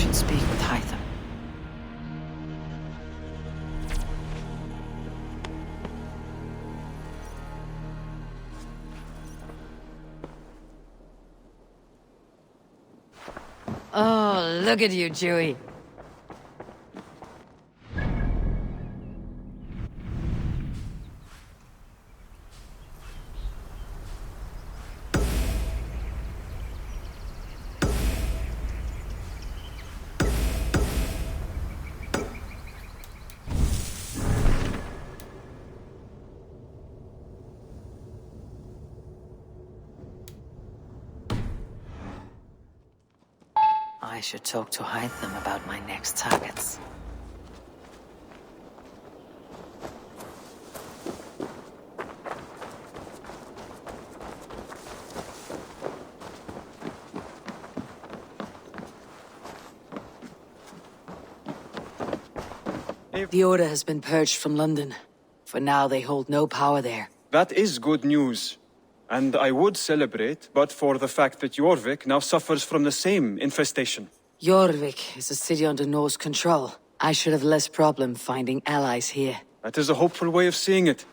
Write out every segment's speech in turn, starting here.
should speak with Hytham. Oh, look at you, Chewie. I should talk to Hytham about my next targets. The Order has been purged from London. For now, they hold no power there. That is good news. And I would celebrate, but for the fact that Jorvik now suffers from the same infestation. Jorvik is a city under Norse control. I should have less problem finding allies here. That is a hopeful way of seeing it.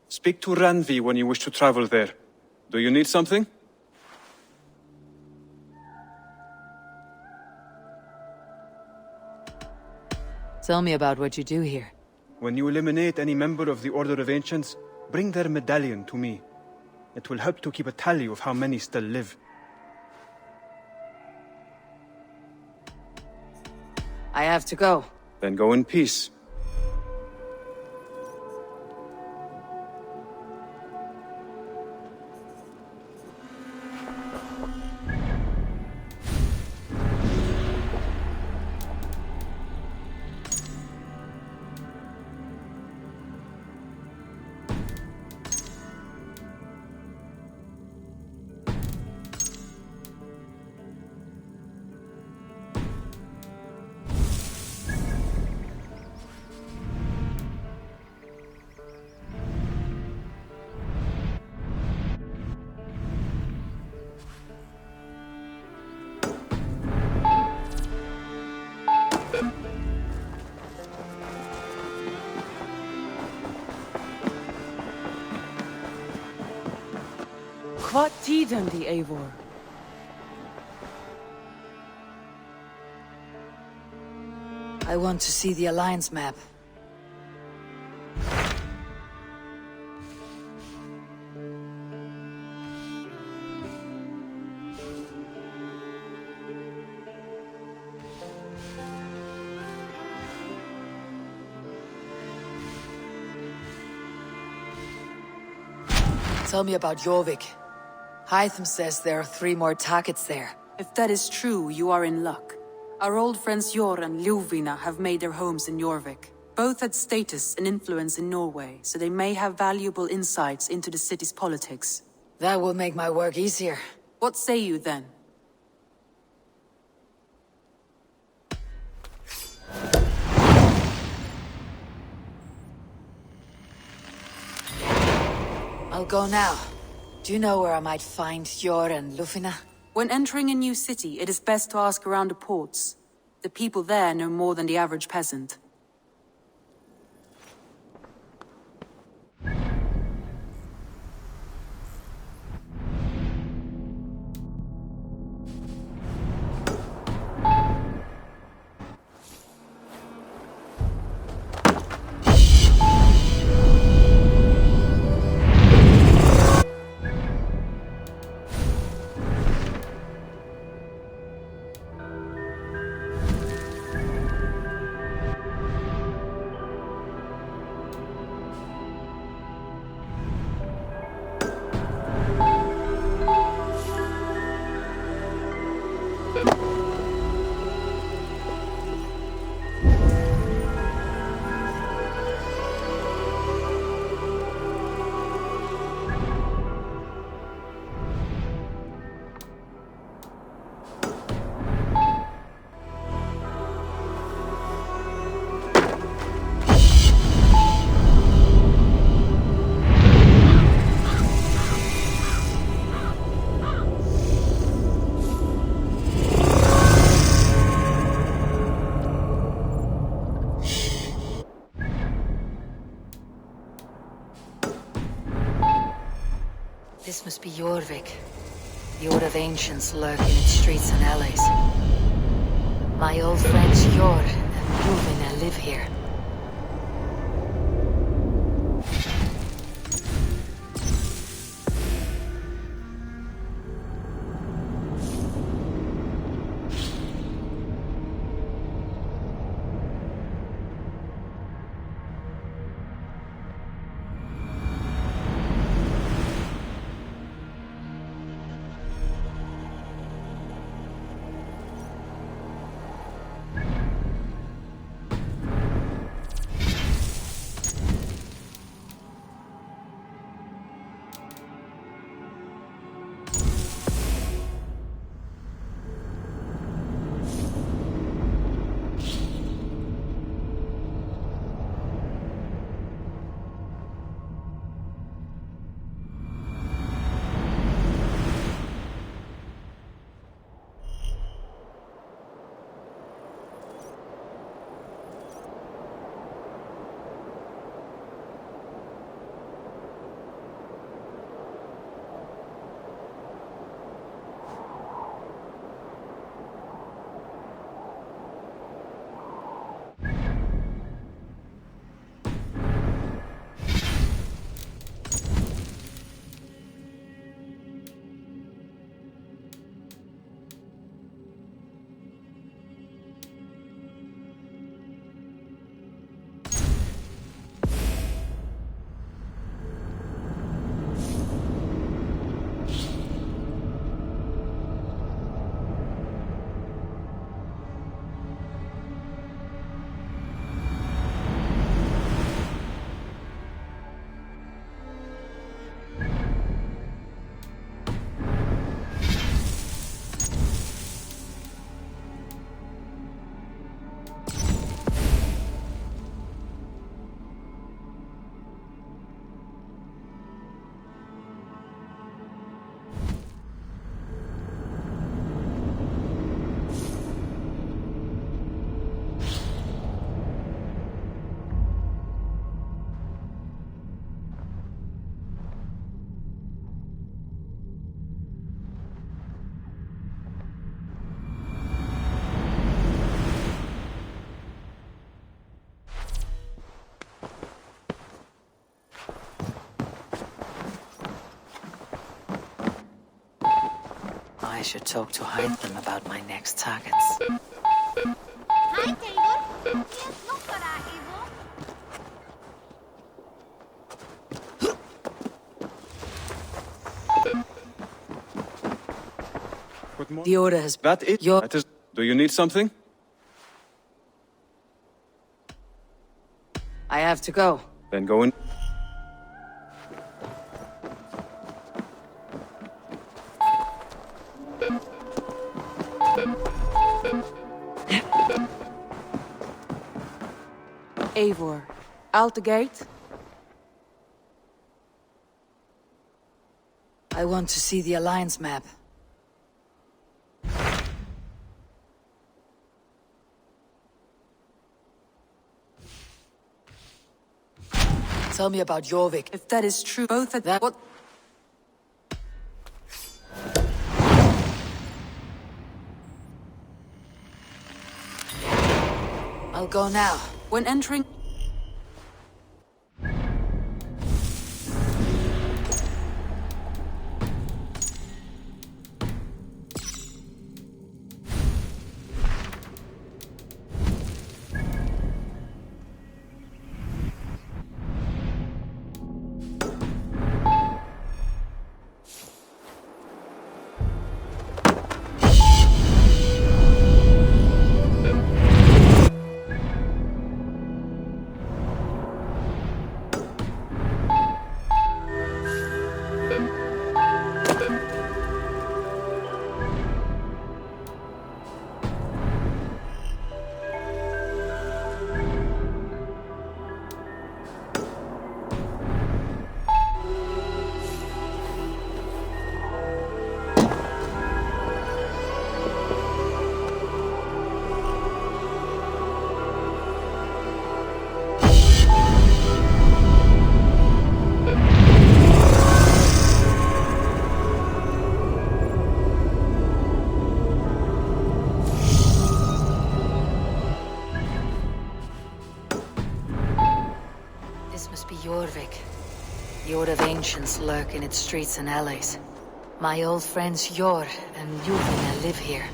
Speak to Ranvi when you wish to travel there. Do you need something? Tell me about what you do here. When you eliminate any member of the Order of Ancients, bring their medallion to me. It will help to keep a tally of how many still live. I have to go. Then go in peace. What tiden the Eivor? I want to see the Alliance map. Tell me about Jorvik. Hytham says there are 3 more targets there. If that is true, you are in luck. Our old friends Jor and Ljuvina have made their homes in Jorvik. Both had status and influence in Norway, so they may have valuable insights into the city's politics. That will make my work easier. What say you then? I'll go now. Do you know where I might find Jor and Ljuvina? When entering a new city, it is best to ask around the ports. The people there know more than the average peasant. Jorvik. The Order of Ancients lurk in its streets and alleys. My old friends Yor and Ljuvina live here. I should talk to Hytham about my next targets. Hi, Taylor. Yes, no para, Evo. Good morning. The Order has... That it? Your... That is... Do you need something? I have to go. Then go in. Eivor, out the gate? I want to see the Alliance map. Tell me about Jorvik. If that is true, both at That... what? I'll go now. When entering... The Order of Ancients lurk in its streets and alleys. My old friends Yor and Ljuvina live here.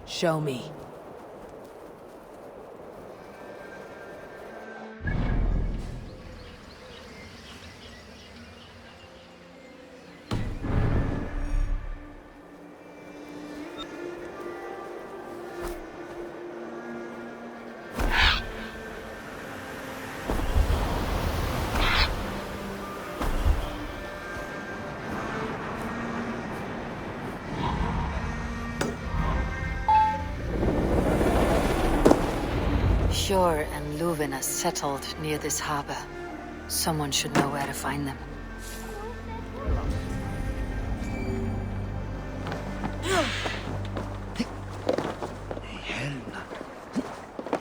Show me. Yor and Ljuvina settled near this harbor. Someone should know where to find them. Helna.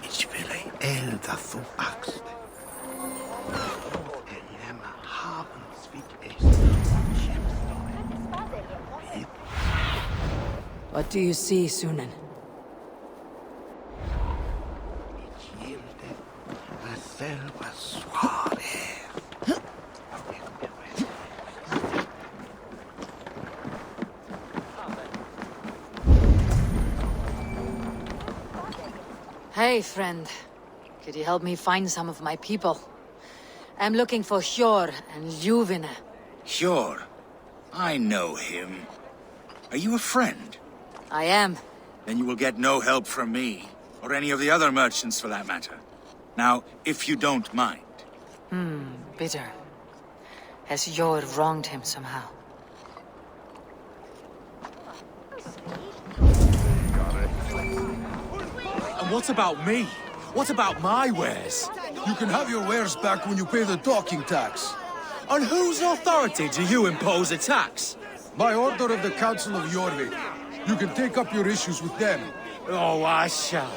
Ich will ein Elder zu Axt. Elema habens vid What do you see, Sunan? Selva suave. Hey, friend. Could you help me find some of my people? I'm looking for Yor and Ljuvina. Sure. I know him. Are you a friend? I am. Then you will get no help from me, or any of the other merchants for that matter. Now, if you don't mind. Bitter. Has Yor wronged him somehow? And what about me? What about my wares? You can have your wares back when you pay the docking tax. On whose authority do you impose a tax? By order of the Council of Jorvik. You can take up your issues with them. Oh, I shall.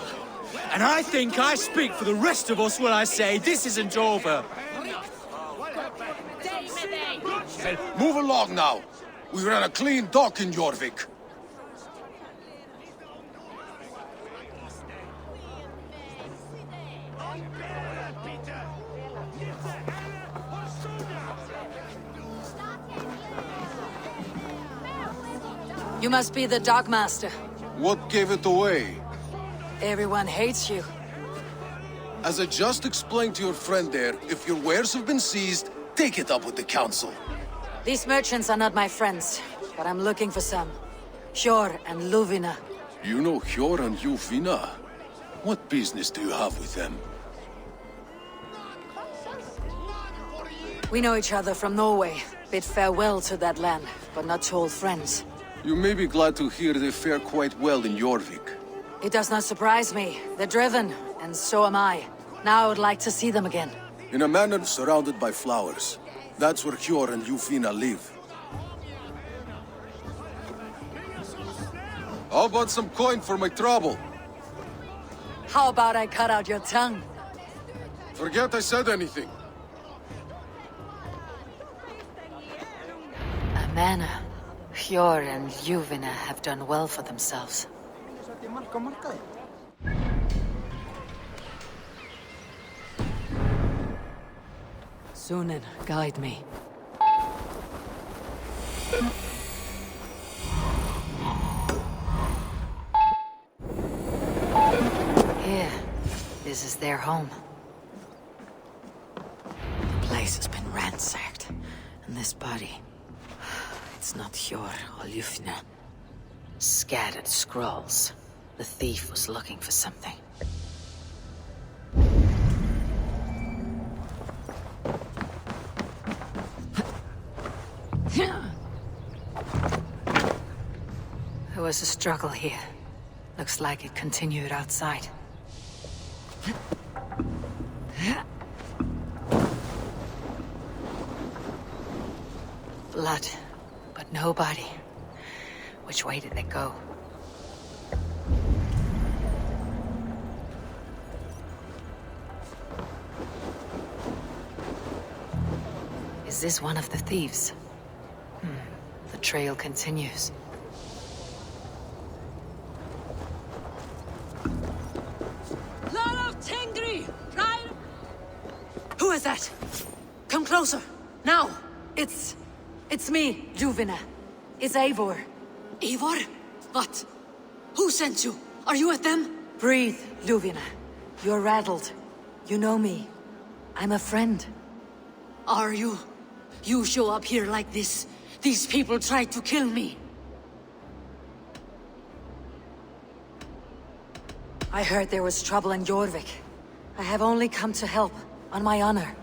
And I think I speak for the rest of us when I say this isn't over. Move along now. We ran a clean dock in Jorvik. You must be the Dockmaster. What gave it away? Everyone hates you. As I just explained to your friend there, if your wares have been seized, take it up with the Council. These merchants are not my friends, but I'm looking for some. Yor and Ljuvina. You know Yor and Ljuvina? What business do you have with them? We know each other from Norway. Bid farewell to that land, but not to old friends. You may be glad to hear they fare quite well in Jorvik. It does not surprise me. They're driven, and so am I. Now I would like to see them again. In a manor surrounded by flowers. That's where Yor and Ljuvina live. How about some coin for my trouble? How about I cut out your tongue? Forget I said anything. Amana, Yor and Ljuvina have done well for themselves. Sunan, guide me. Here, this is their home. The place has been ransacked. And this body... It's not Yor or Ljuvina. Scattered scrolls. The thief was looking for something. was a struggle here. Looks like it continued outside. Blood, but nobody. Which way did they go? Is this one of the thieves? The trail continues. Who is that? Come closer, now! It's me, Ljuvina. It's Eivor. Eivor? What? Who sent you? Are you with them? Breathe, Ljuvina. You're rattled. You know me. I'm a friend. Are you? You show up here like this. These people tried to kill me. I heard there was trouble in Jorvik. I have only come to help, on my honor.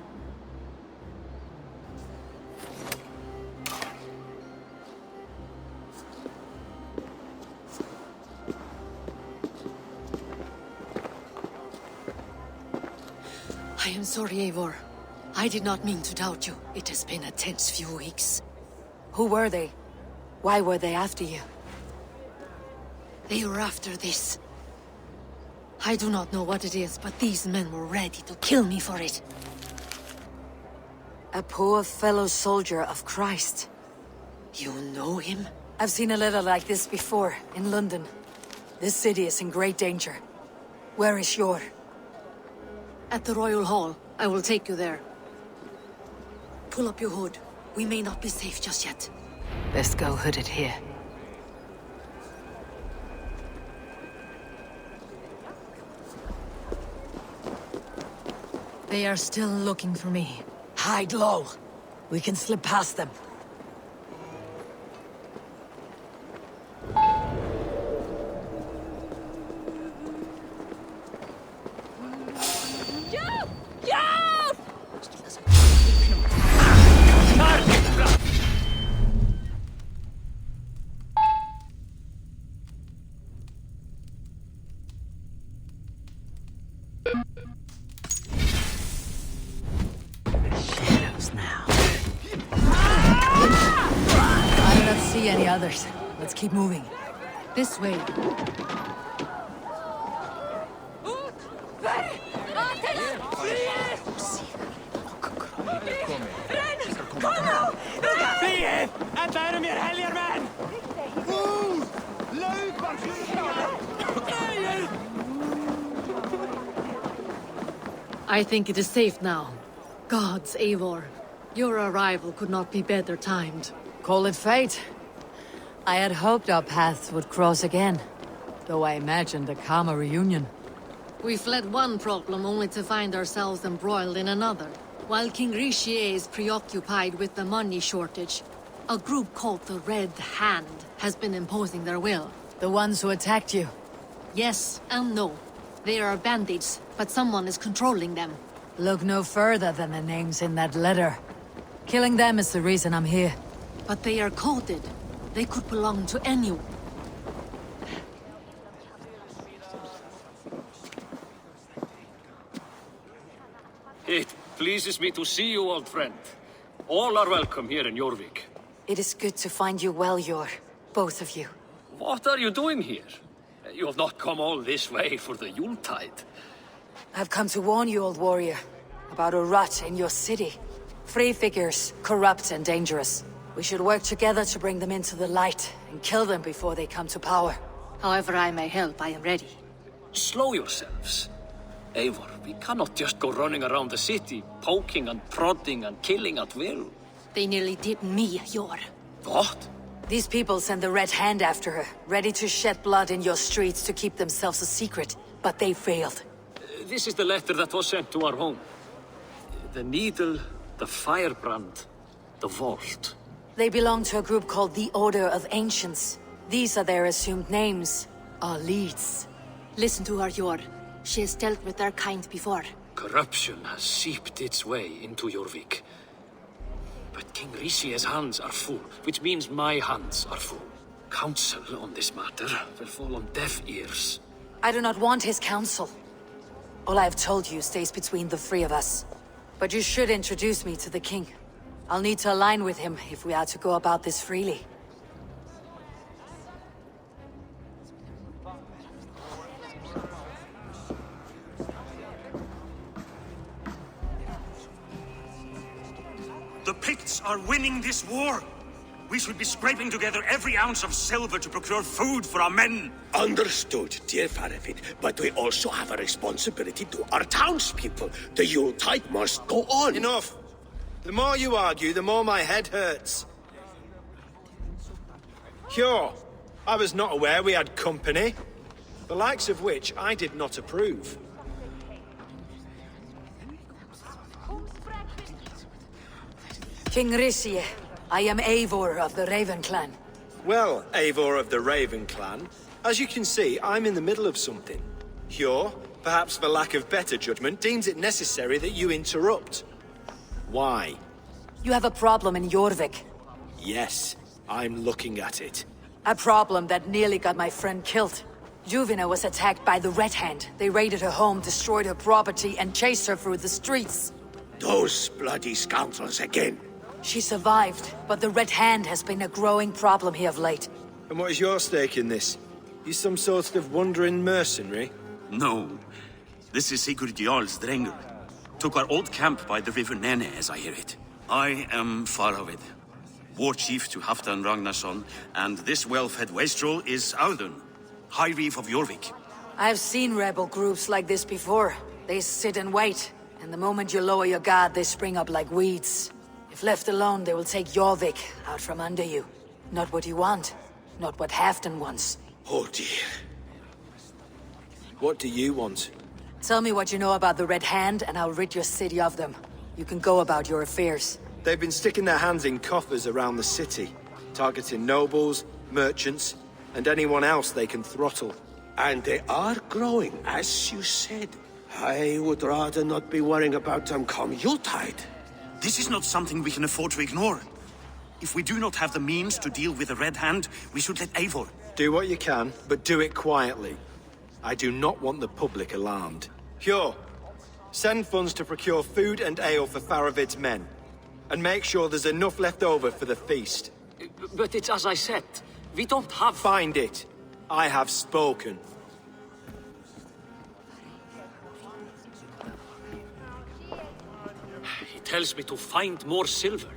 I am sorry, Eivor. I did not mean to doubt you. It has been a tense few weeks. Who were they? Why were they after you? They were after this. I do not know what it is, but these men were ready to kill me for it. A poor fellow soldier of Christ. You know him? I've seen a letter like this before, in London. This city is in great danger. Where is Yor? At the Royal Hall. I will take you there. Pull up your hood. We may not be safe just yet. Best go hooded here. They are still looking for me. Hide low. We can slip past them. Any others. Let's keep moving. This way. I think it is safe now. Gods, Eivor. Your arrival could not be better timed. Call it fate. I had hoped our paths would cross again, though I imagined a calmer reunion. We fled one problem only to find ourselves embroiled in another. While King Richier is preoccupied with the money shortage, a group called the Red Hand has been imposing their will. The ones who attacked you? Yes and no. They are bandits, but someone is controlling them. Look no further than the names in that letter. Killing them is the reason I'm here. But they are coded. They could belong to anyone. It pleases me to see you, old friend. All are welcome here in Jorvik. It is good to find you well, Yor. Both of you. What are you doing here? You have not come all this way for the Yuletide. I've come to warn you, old warrior, about a rot in your city. Free figures, corrupt and dangerous. We should work together to bring them into the light and kill them before they come to power. However I may help, I am ready. Slow yourselves. Eivor, we cannot just go running around the city, poking and prodding and killing at will. They nearly did me, Yor. What? These people send the Red Hand after her, ready to shed blood in your streets to keep themselves a secret. But they failed. This is the letter that was sent to our home. The needle, the firebrand, the vault. They belong to a group called the Order of Ancients. These are their assumed names. Our leads. Listen to her, Yor. She has dealt with their kind before. Corruption has seeped its way into Jorvik. But King Richier's hands are full, which means my hands are full. Counsel on this matter will fall on deaf ears. I do not want his counsel. All I have told you stays between the three of us. But you should introduce me to the king. I'll need to align with him if we are to go about this freely. The Picts are winning this war. We should be scraping together every ounce of silver to procure food for our men. Understood, dear Faravid, but we also have a responsibility to our townspeople. The Yuletide must go on. Enough! The more you argue, the more my head hurts. Sure, I was not aware we had company, the likes of which I did not approve. King Rishi, I am Eivor of the Raven clan. Well, Eivor of the Raven clan, as you can see, I'm in the middle of something. Hjor, perhaps for lack of better judgment, deems it necessary that you interrupt. Why? You have a problem in Jorvik. Yes, I'm looking at it. A problem that nearly got my friend killed. Juvina was attacked by the Red Hand. They raided her home, destroyed her property, and chased her through the streets. Those bloody scoundrels again. She survived, but the Red Hand has been a growing problem here of late. And what is your stake in this? You some sort of wandering mercenary? No. This is Sigurd Jarl's Drengr. Took our old camp by the river Nene, as I hear it. I am Faravid, war chief to Halfdan Ragnarsson, and this well-fed wastrel is Audun, High Reeve of Jorvik. I have seen rebel groups like this before. They sit and wait, and the moment you lower your guard, they spring up like weeds. If left alone, they will take Jorvik out from under you. Not what you want, not what Halfdan wants. Oh dear. What do you want? Tell me what you know about the Red Hand, and I'll rid your city of them. You can go about your affairs. They've been sticking their hands in coffers around the city, targeting nobles, merchants, and anyone else they can throttle. And they are growing, as you said. I would rather not be worrying about them come Yuletide. This is not something we can afford to ignore. If we do not have the means to deal with the Red Hand, we should let Eivor. Do what you can, but do it quietly. I do not want the public alarmed. Hjor, send funds to procure food and ale for Faravid's men. And make sure there's enough left over for the feast. But it's as I said, we don't have... Find it. I have spoken. He tells me to find more silver.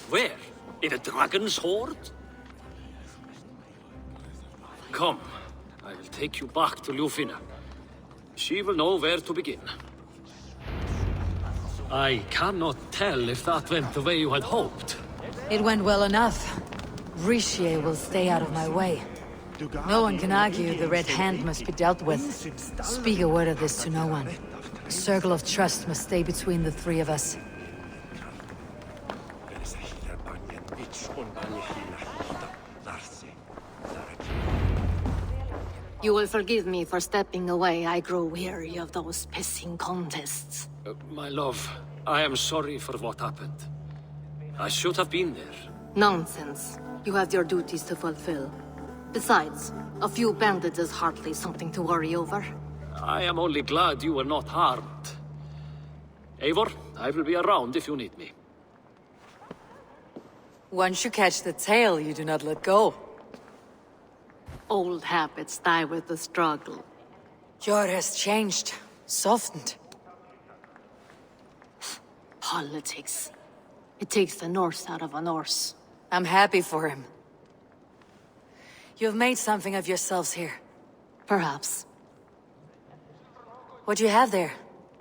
Where? In a dragon's hoard? Come, I will take you back to Ljufina. She will know where to begin. I cannot tell if that went the way you had hoped. It went well enough. Rishi will stay out of my way. No one can argue the Red Hand must be dealt with. Speak a word of this to no one. A circle of trust must stay between the three of us. You will forgive me for stepping away. I grow weary of those pissing contests. My love, I am sorry for what happened. I should have been there. Nonsense. You have your duties to fulfill. Besides, a few bandits is hardly something to worry over. I am only glad you were not harmed. Eivor, I will be around if you need me. Once you catch the tail, you do not let go. Old habits die with the struggle. Jor has changed, softened. Politics. It takes the Norse out of a Norse. I'm happy for him. You've made something of yourselves here. Perhaps. What do you have there?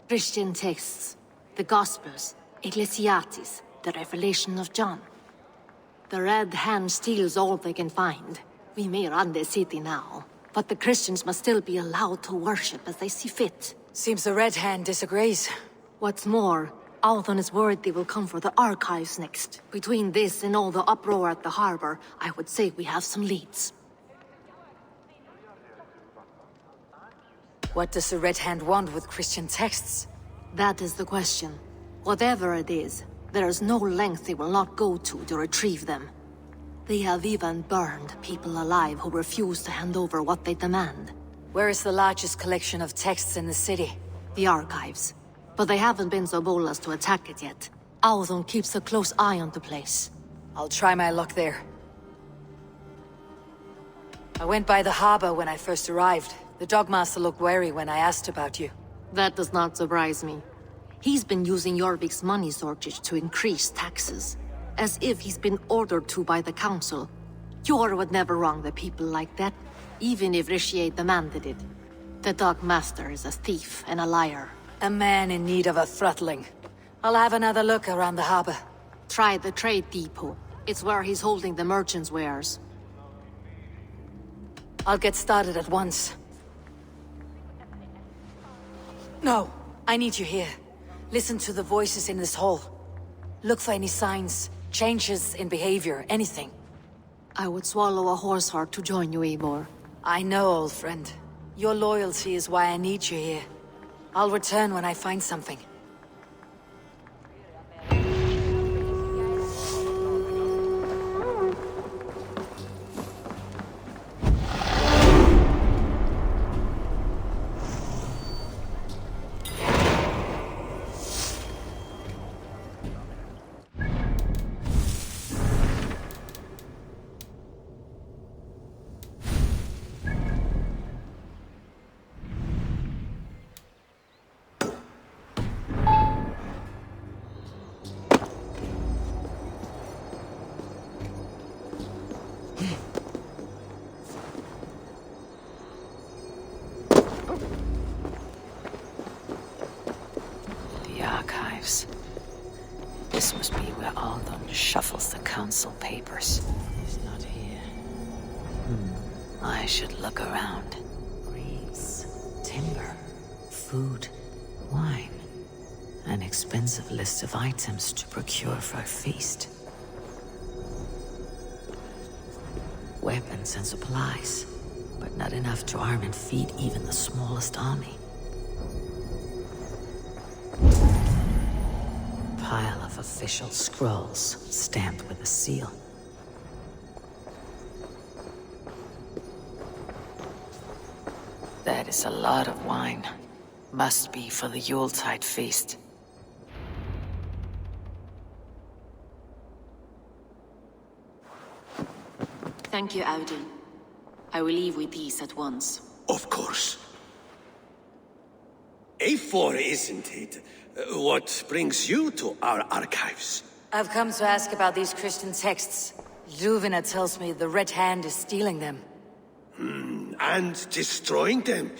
Christian texts, the Gospels, Ecclesiastes, the Revelation of John. The Red Hand steals all they can find. We may run the city now, but the Christians must still be allowed to worship as they see fit. Seems the Red Hand disagrees. What's more, Althon is worried they will come for the archives next. Between this and all the uproar at the harbor, I would say we have some leads. What does the Red Hand want with Christian texts? That is the question. Whatever it is, there is no length they will not go to retrieve them. They have even burned people alive who refuse to hand over what they demand. Where is the largest collection of texts in the city? The archives. But they haven't been so bold as to attack it yet. Audun keeps a close eye on the place. I'll try my luck there. I went by the harbor when I first arrived. The Dogmaster looked wary when I asked about you. That does not surprise me. He's been using Jorvik's money shortage to increase taxes. As if he's been ordered to by the council. Jor would never wrong the people like that, even if Rishier demanded it. The Dogmaster is a thief and a liar. A man in need of a throttling. I'll have another look around the harbor. Try the trade depot. It's where he's holding the merchants' wares. I'll get started at once. No, I need you here. Listen to the voices in this hall. Look for any signs, changes in behavior, anything. I would swallow a horse heart to join you, Eivor. I know, old friend. Your loyalty is why I need you here. I'll return when I find something. Archives. This must be where Audun shuffles the council papers. He's not here. I should look around. Reeds, timber, food, wine. An expensive list of items to procure for a feast. Weapons and supplies, but not enough to arm and feed even the smallest army. Pile of official scrolls, stamped with a seal. That is a lot of wine. Must be for the Yuletide feast. Thank you, Audun. I will leave with these at once. Of course. A4, isn't it? What brings you to our archives? I've come to ask about these Christian texts. Ljuvina tells me the Red Hand is stealing them. And destroying them.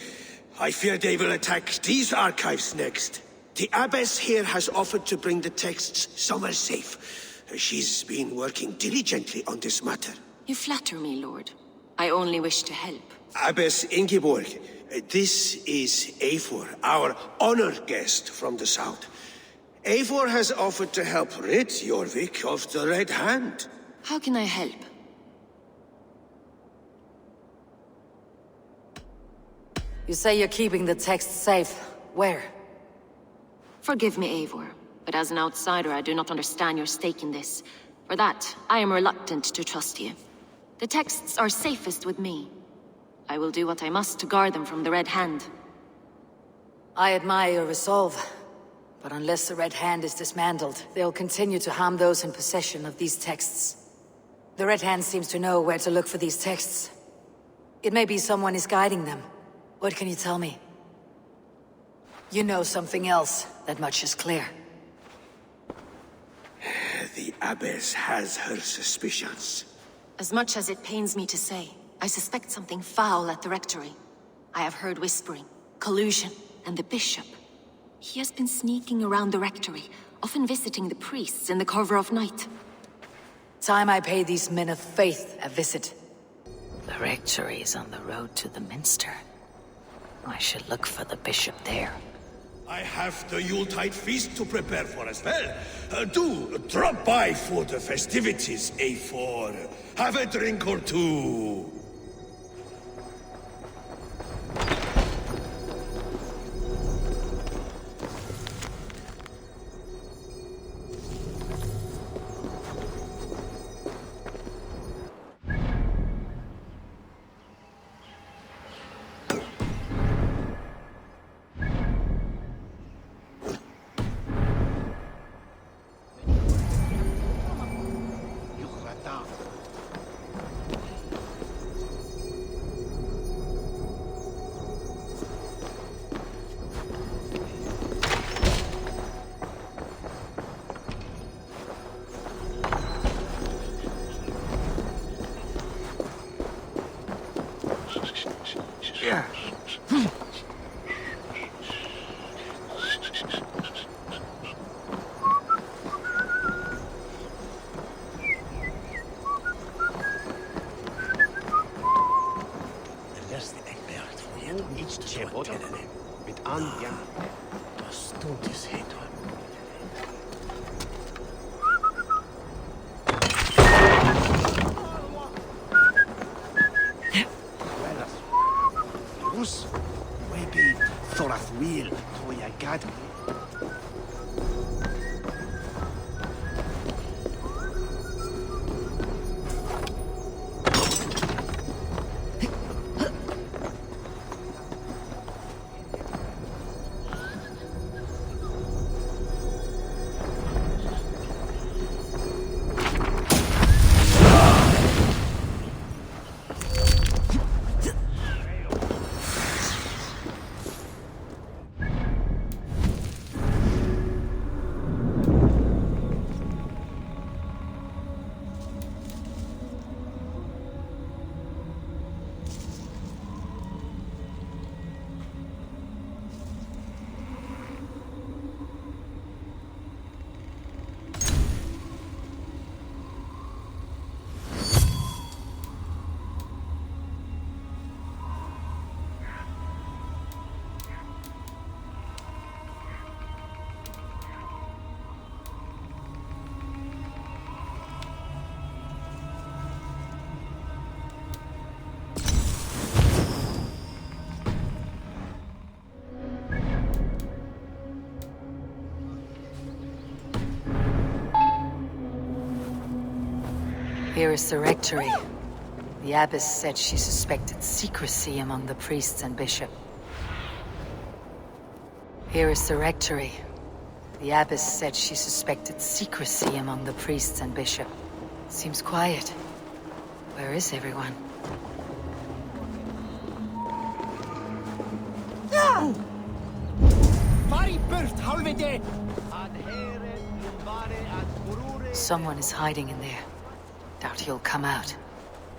I fear they will attack these archives next. The Abbess here has offered to bring the texts somewhere safe. She's been working diligently on this matter. You flatter me, Lord. I only wish to help. Abbess Ingeborg, this is Eivor, our honored guest from the south. Eivor has offered to help rid Jorvik of the Red Hand. How can I help? You say you're keeping the texts safe. Where? Forgive me, Eivor, but as an outsider I do not understand your stake in this. For that, I am reluctant to trust you. The texts are safest with me. I will do what I must to guard them from the Red Hand. I admire your resolve. But unless the Red Hand is dismantled, they'll continue to harm those in possession of these texts. The Red Hand seems to know where to look for these texts. It may be someone is guiding them. What can you tell me? You know something else. That much is clear. The Abbess has her suspicions. As much as it pains me to say, I suspect something foul at the Rectory. I have heard whispering, collusion, and the Bishop. He has been sneaking around the Rectory, often visiting the priests in the cover of night. Time I pay these men of faith a visit. The Rectory is on the road to the Minster. I should look for the Bishop there. I have the Yuletide feast to prepare for as well. Do drop by for the festivities, A4. Have a drink or two. Maybe Thorath Wheel, Toya Gad. Here is the rectory. The abbess said she suspected secrecy among the priests and bishop. Here is the rectory. The abbess said she suspected secrecy among the priests and bishop. Seems quiet. Where is everyone? Someone is hiding in there. Doubt he'll come out.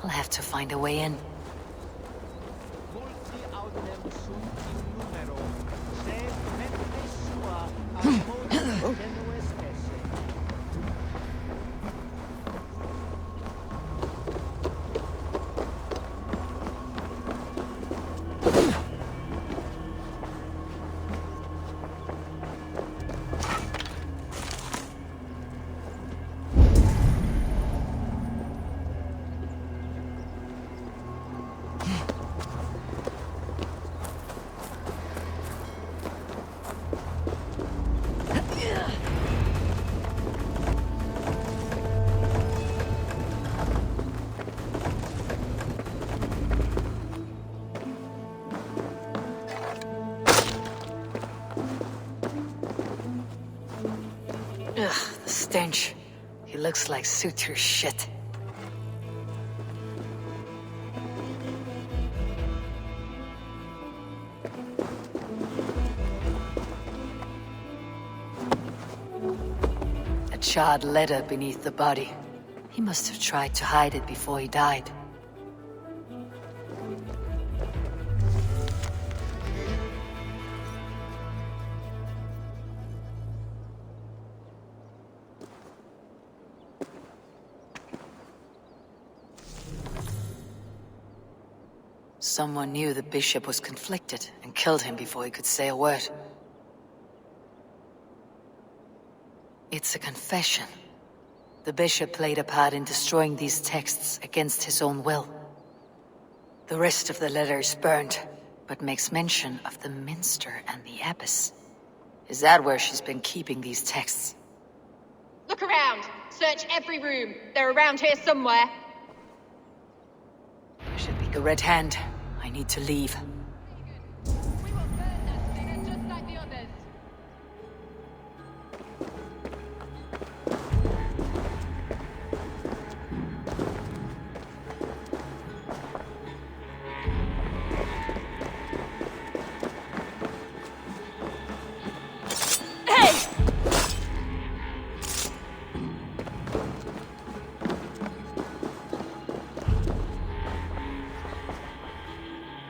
I'll have to find a way in. Ugh, the stench. He looks like suture shit. A charred letter beneath the body. He must have tried to hide it before he died. Someone knew the bishop was conflicted and killed him before he could say a word. It's a confession. The bishop played a part in destroying these texts against his own will. The rest of the letter is burned, but makes mention of the minster and the abbess. Is that where she's been keeping these texts? Look around! Search every room. They're around here somewhere. There should be the Red Hand. I need to leave. We will burn that thing just like the others.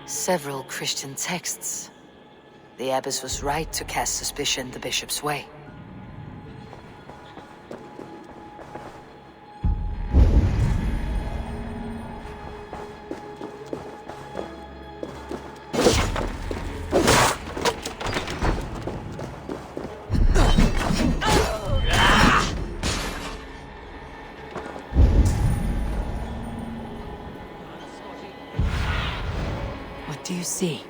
Several Christian texts. The abbess was right to cast suspicion the bishop's way. see.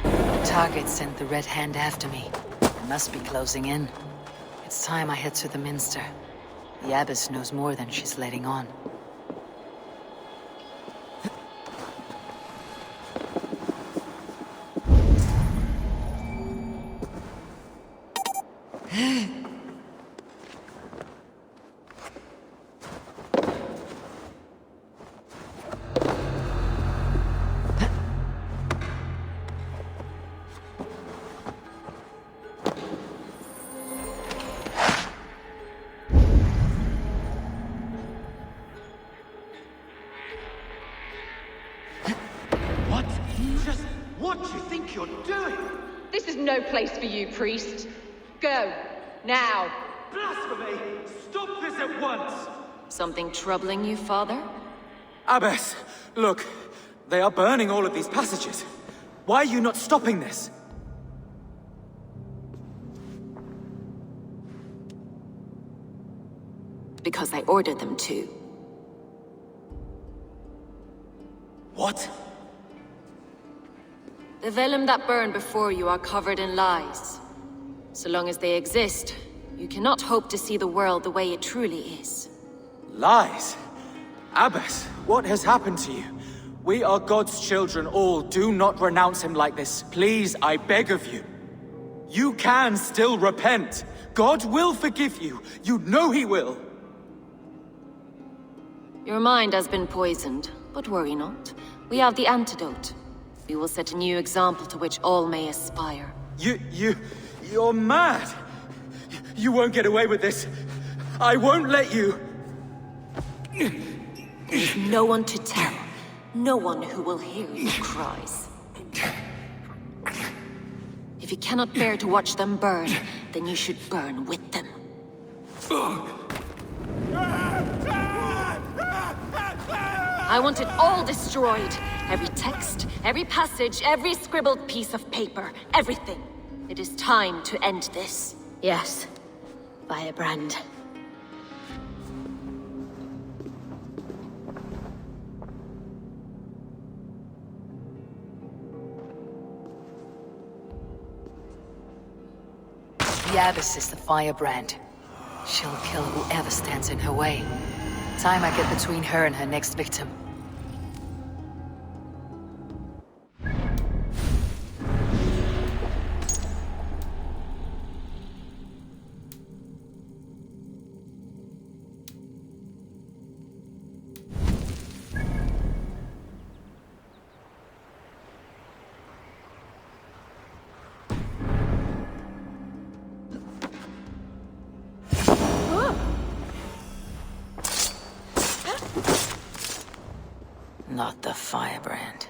The target sent the Red Hand after me. It must be closing in. It's time I head to the Minster. The Abbess knows more than she's letting on. What do you think you're doing? This is no place for you, priest. Go. Now. Blasphemy! Stop this at once! Something troubling you, Father? Abbess, look. They are burning all of these passages. Why are you not stopping this? Because I ordered them to. What? The vellum that burn before you are covered in lies. So long as they exist, you cannot hope to see the world the way it truly is. Lies? Abbess, what has happened to you? We are God's children all. Do not renounce him like this. Please, I beg of you. You can still repent. God will forgive you. You know he will. Your mind has been poisoned, but worry not. We have the antidote. We will set a new example to which all may aspire. You're mad! You won't get away with this. I won't let you! There's no one to tell. No one who will hear your cries. If you cannot bear to watch them burn, then you should burn with them. I want it all destroyed. Every text, every passage, every scribbled piece of paper, everything. It is time to end this. Yes, Firebrand. The Abbess is the Firebrand. She'll kill whoever stands in her way. Time I get between her and her next victim. Not the Firebrand.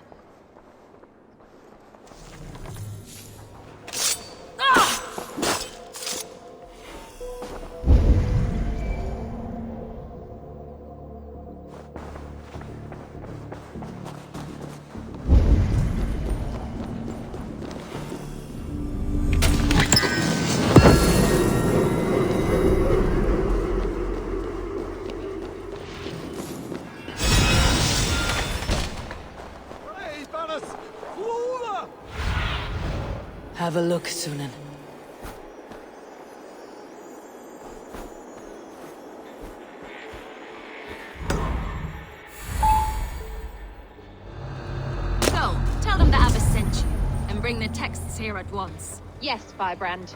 Have a look, Sunan. So, tell them the Abbess sent you, and bring the texts here at once. Yes, Firebrand.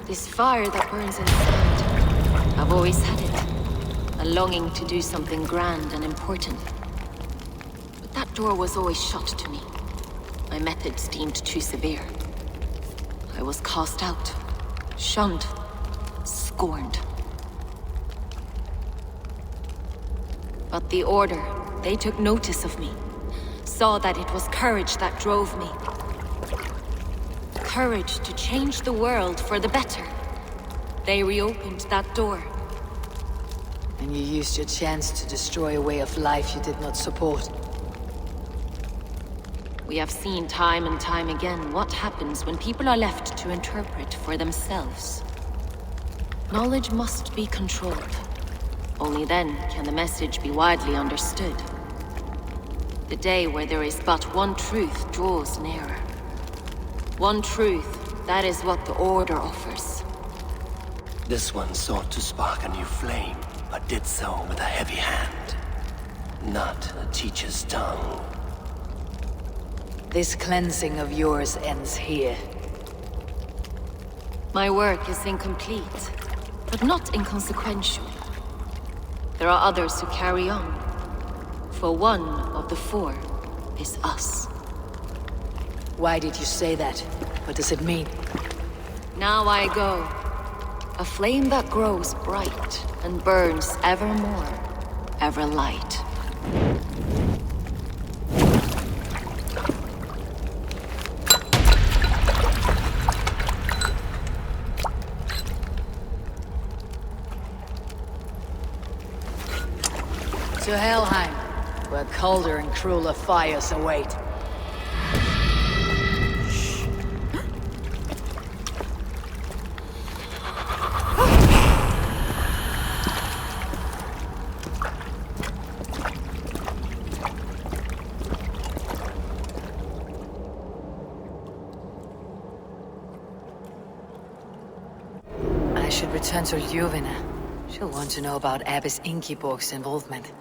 This fire that burns inside, I've always had it. A longing to do something grand and important. But that door was always shut to me. My methods deemed too severe. I was cast out, shunned, scorned. But the Order, they took notice of me. Saw that it was courage that drove me. Courage to change the world for the better. They reopened that door. And you used your chance to destroy a way of life you did not support. We have seen time and time again what happens when people are left to interpret for themselves. Knowledge must be controlled. Only then can the message be widely understood. The day where there is but one truth draws nearer. One truth, that is what the Order offers. This one sought to spark a new flame, but did so with a heavy hand. Not a teacher's tongue. This cleansing of yours ends here. My work is incomplete, but not inconsequential. There are others who carry on. For one of the four is us. Why did you say that? What does it mean? Now I go. A flame that grows bright and burns ever more, ever light. To Helheim, where colder and crueler fires await. I should return to Ljuvina. She'll want to know about Abbess Ingeborg's involvement.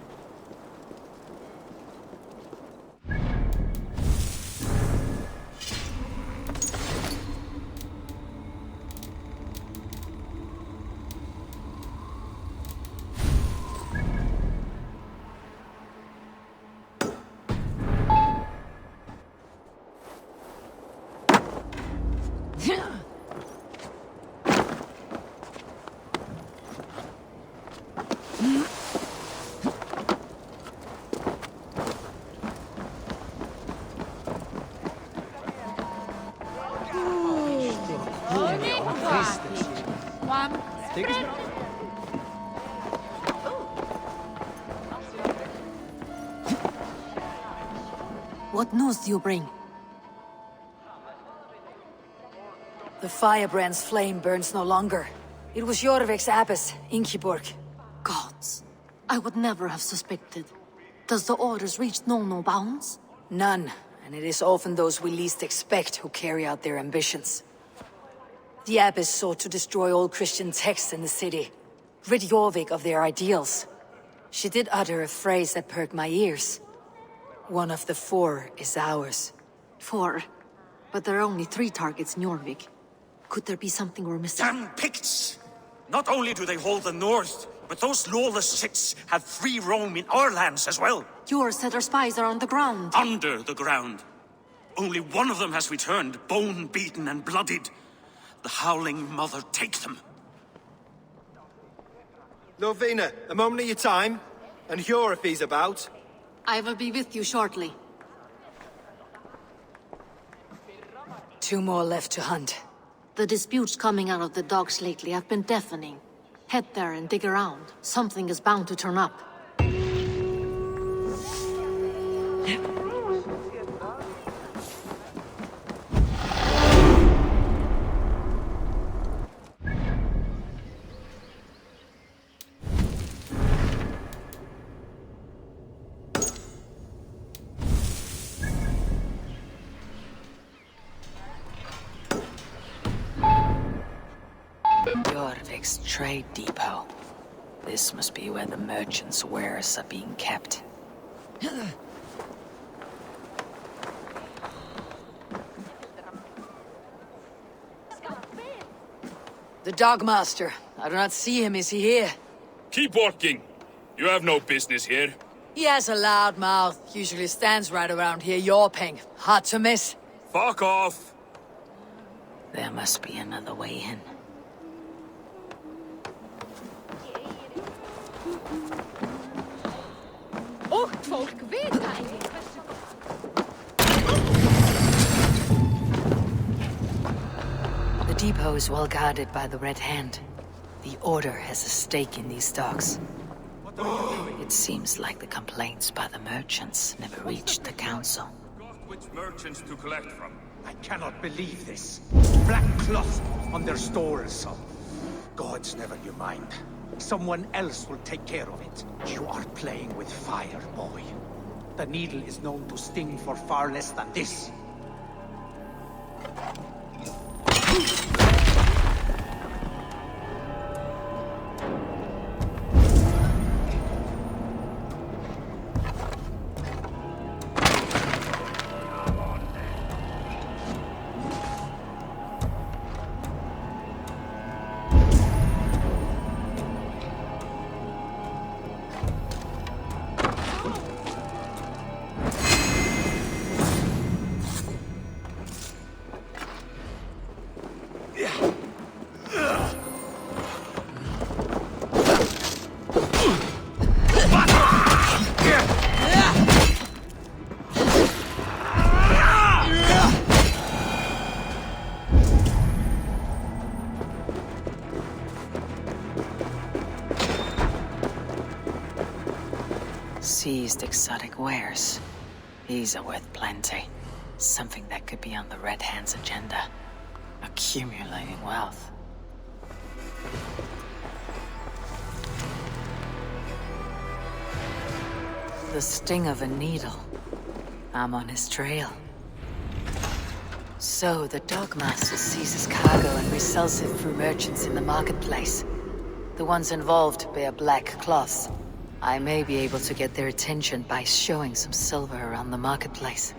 What news do you bring? The firebrand's flame burns no longer. It was Jorvik's abbess, Ingeborg. Gods, I would never have suspected. Does the orders reach no bounds? None, and it is often those we least expect who carry out their ambitions. The abbess sought to destroy all Christian texts in the city, rid Jorvik of their ideals. She did utter a phrase that perked my ears. One of the four is ours. 4? But there are only 3 targets in Jorvik. Could there be something we're missing? Damn Picts! Not only do they hold the north, but those lawless Sits have free roam in our lands as well. Yours said our spies are on the ground. Under the ground. Only one of them has returned, bone-beaten and bloodied. The Howling Mother take them. Lovina, a moment of your time. And Hjor if he's about. I will be with you shortly. 2 more left to hunt. The disputes coming out of the docks lately have been deafening. Head there and dig around. Something is bound to turn up. Jorvik's trade depot. This must be where the merchants' wares are being kept. The Dogmaster. I do not see him. Is he here? Keep walking. You have no business here. He has a loud mouth. Usually stands right around here yawping. Hard to miss. Fuck off. There must be another way in. Ocht folk vet ej. The depot is well guarded by the Red Hand. The Order has a stake in these stocks. It seems like the complaints by the merchants never reached the council. Which merchants to collect from? I cannot believe this. Black cloth on their stores. Gods, never you mind. Someone else will take care of it. You are playing with fire, boy. The needle is known to sting for far less than this. Seized exotic wares. These are worth plenty. Something that could be on the Red Hand's agenda. Accumulating wealth. The sting of a needle. I'm on his trail. So, the Dogmaster seizes cargo and resells it through merchants in the marketplace. The ones involved bear black cloths. I may be able to get their attention by showing some silver around the marketplace.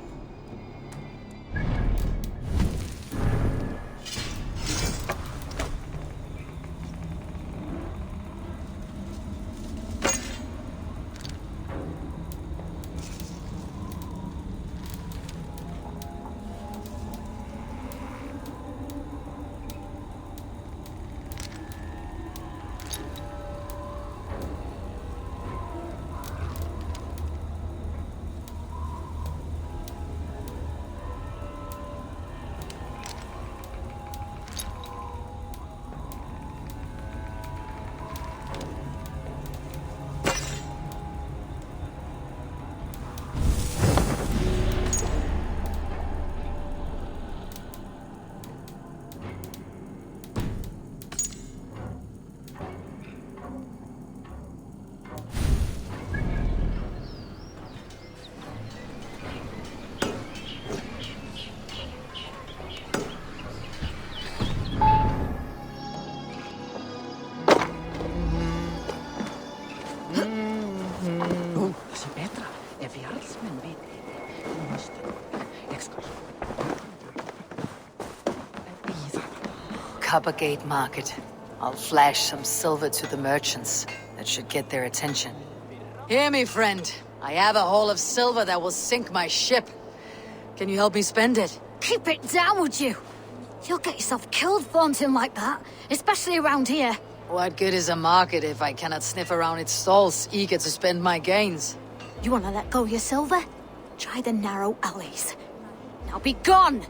Coppergate Market. I'll flash some silver to the merchants. That should get their attention. Hear me, friend. I have a haul of silver that will sink my ship. Can you help me spend it? Keep it down, would you? You'll get yourself killed flaunting like that, especially around here. What good is a market if I cannot sniff around its stalls, eager to spend my gains? You wanna let go of your silver? Try the narrow alleys. Now be gone!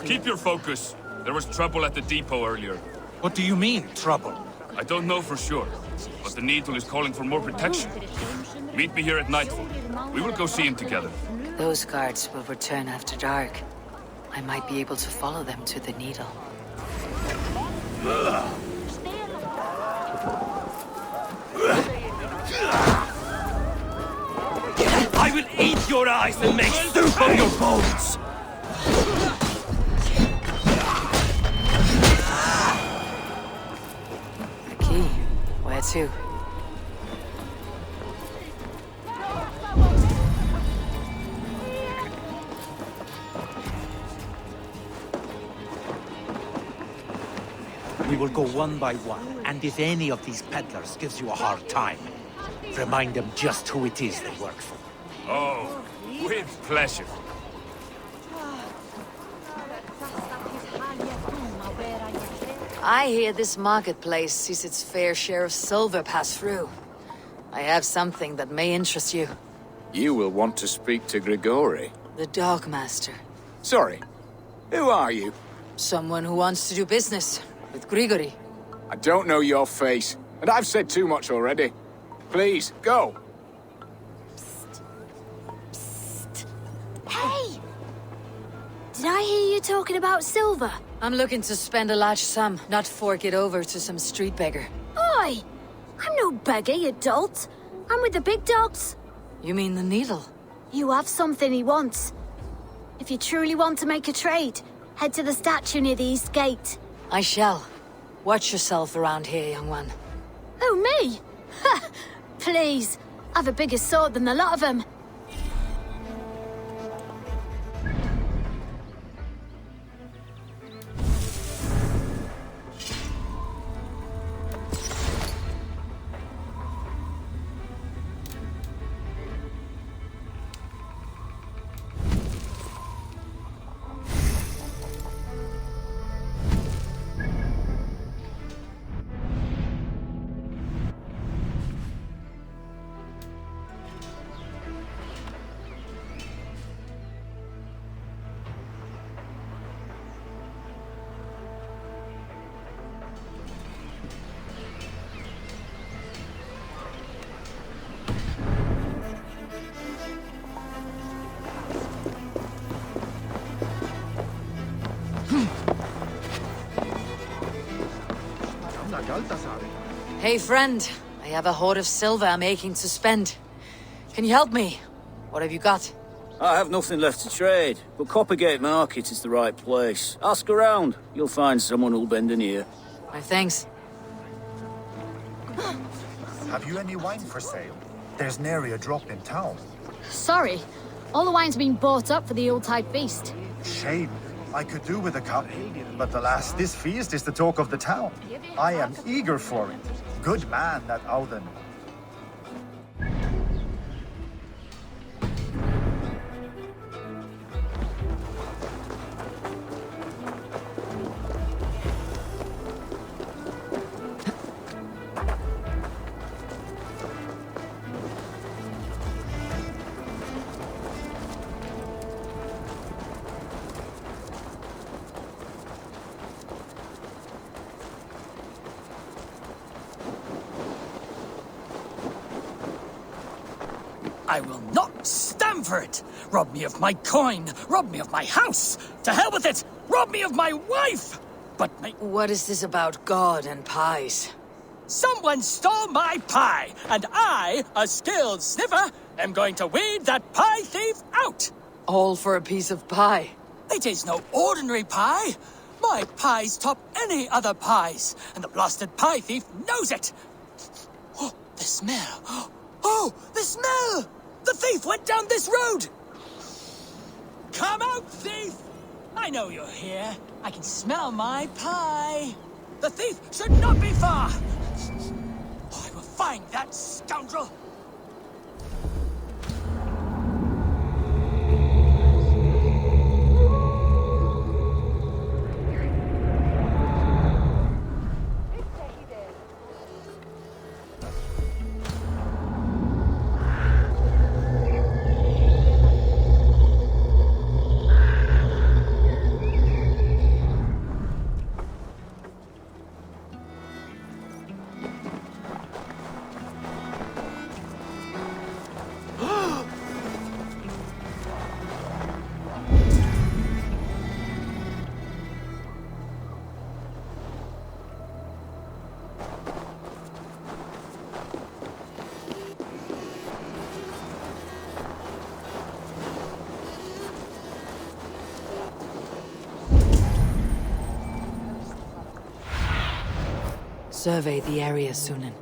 Keep your focus. There was trouble at the depot earlier. What do you mean, trouble? I don't know for sure, but the Needle is calling for more protection. Meet me here at nightfall. We will go see him together. Those guards will return after dark. I might be able to follow them to the Needle. I will eat your eyes and make soup of your bones! The key. Where to? We will go one by one, and if any of these peddlers gives you a hard time, remind them just who it is they work for. Oh, with pleasure. I hear this marketplace sees its fair share of silver pass through. I have something that may interest you. You will want to speak to Grigori. The Dogmaster. Sorry, who are you? Someone who wants to do business with Grigori. I don't know your face, and I've said too much already. Please, go. Hey! Did I hear you talking about silver? I'm looking to spend a large sum, not fork it over to some street beggar. Oi! I'm no beggar, you dolt. I'm with the big dogs. You mean the needle? You have something he wants. If you truly want to make a trade, head to the statue near the east gate. I shall. Watch yourself around here, young one. Oh, me? Ha! Please, I've a bigger sword than the lot of them. Hey, friend. I have a hoard of silver I'm aching to spend. Can you help me? What have you got? I have nothing left to trade, but Coppergate Market is the right place. Ask around. You'll find someone who'll bend an ear. My thanks. Have you any wine for sale? There's nary a drop in town. Sorry, all the wine's been bought up for the Yuletide feast. Shame. I could do with a cup, but alas, this feast is the talk of the town. I am eager for it. Good man, that Auden. I will not stand for it! Rob me of my coin! Rob me of my house! To hell with it! Rob me of my wife! But What is this about God and pies? someone stole my pie, and I, a skilled sniffer, am going to weed that pie thief out! All for a piece of pie. It is no ordinary pie! My pies top any other pies, and the blasted pie thief knows it! Oh, the smell! Oh, the smell! The thief went down this road! Come out, thief! I know you're here. I can smell my pie. The thief should not be far! Oh, I will find that scoundrel! Survey the area, Sunan.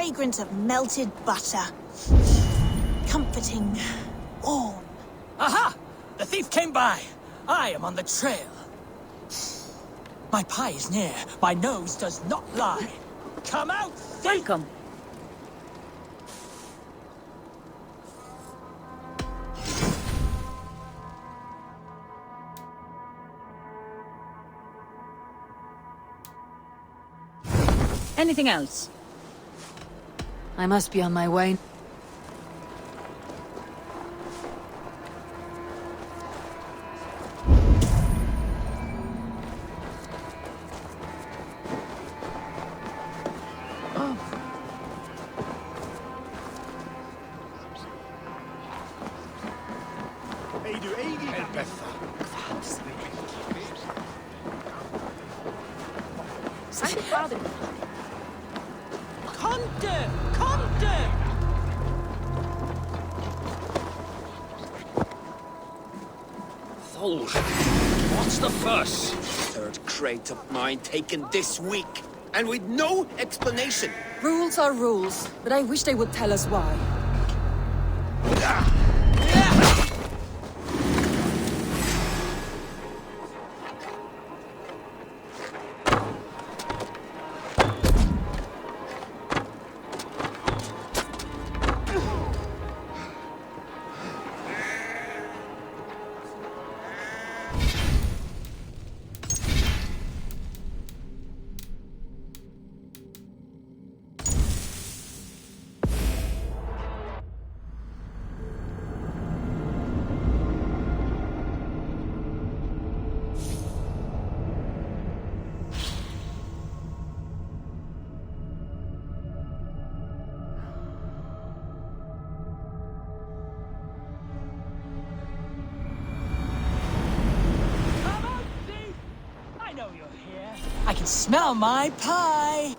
fragrant of melted butter. Comforting. Warm. Aha! The thief came by. I am on the trail. My pie is near. My nose does not lie. Come out, thief! Welcome. Anything else? I must be on my way. What's the fuss? Third crate of mine taken this week, and with no explanation. Rules are rules, but I wish they would tell us why. I can smell my pie!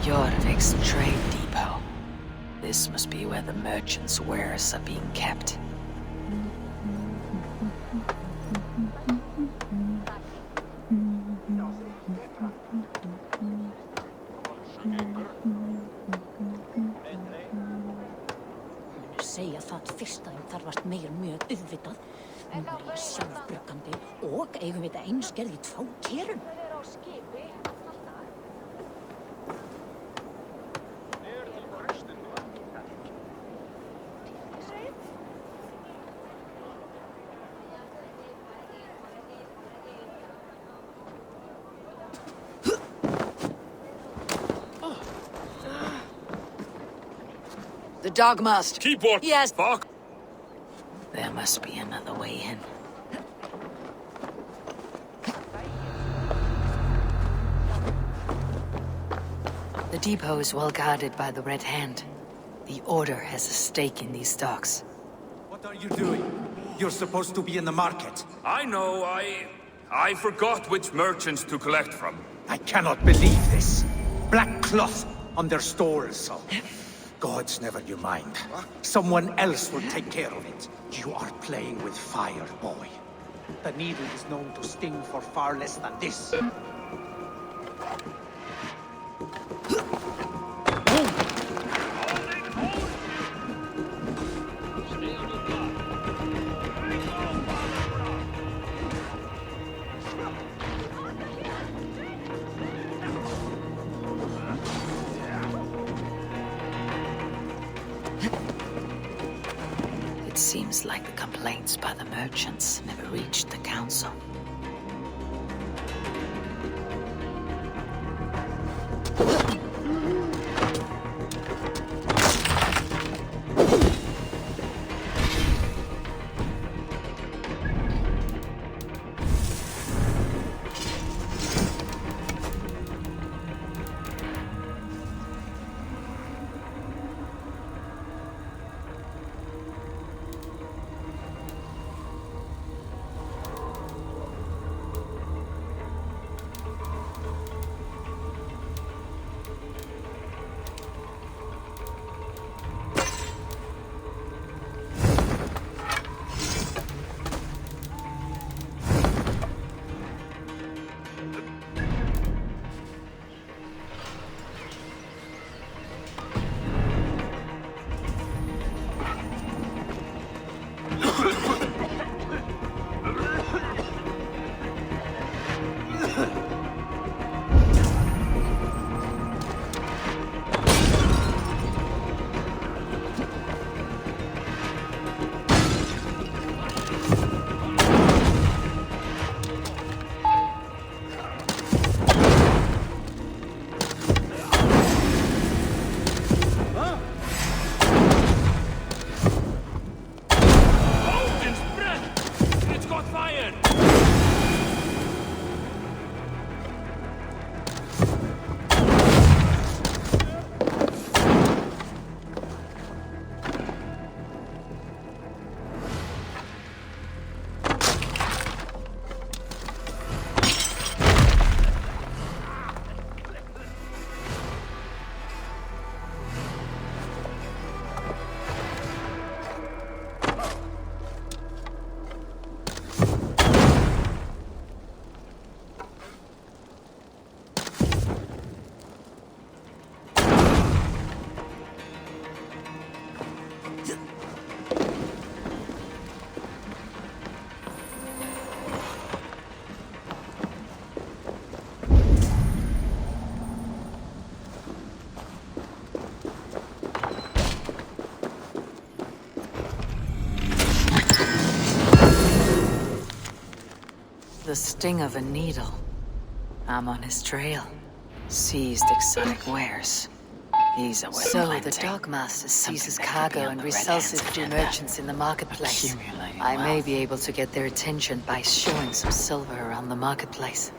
Jorvik's trade depot. This must be where the merchants' wares are being kept. Segja það fyrsta þarfast meir mjög auðvitað. Nú ég sjálfbruggandi og eigum við einskerð í 2 kerum. The dog must. Keep what? Yes. Fuck. There must be another way in. The depot is well guarded by the Red Hand. The Order has a stake in these stocks. What are you doing? You're supposed to be in the market. I know, I forgot which merchants to collect from. I cannot believe this. Black cloth on their stores. Gods, never you mind. Someone else will take care of it. You are playing with fire, boy. The needle is known to sting for far less than this. It seems like the complaints by the merchants never reached the council. The sting of a needle. I'm on his trail. Seized exotic wares. He's a So the Dogmaster seizes cargo and resells it to merchants in the marketplace. I may be able to get their attention by showing some silver around the marketplace.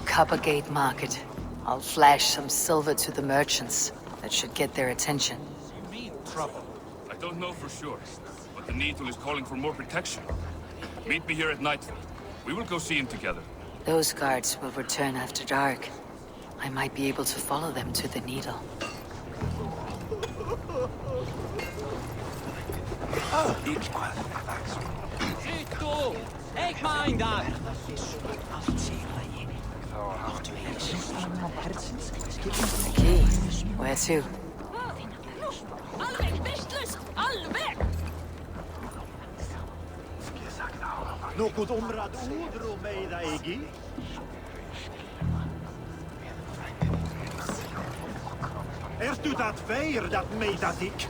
Coppergate Market. I'll flash some silver to the merchants. That should get their attention. Trouble. I don't know for sure, but the Needle is calling for more protection. Meet me here at nightfall. We will go see him together. Those guards will return after dark. I might be able to follow them to the Needle. Ik mijn daar! Key. Where to? Något omrad odro meida egi? Ertu dat veir dat meida dik?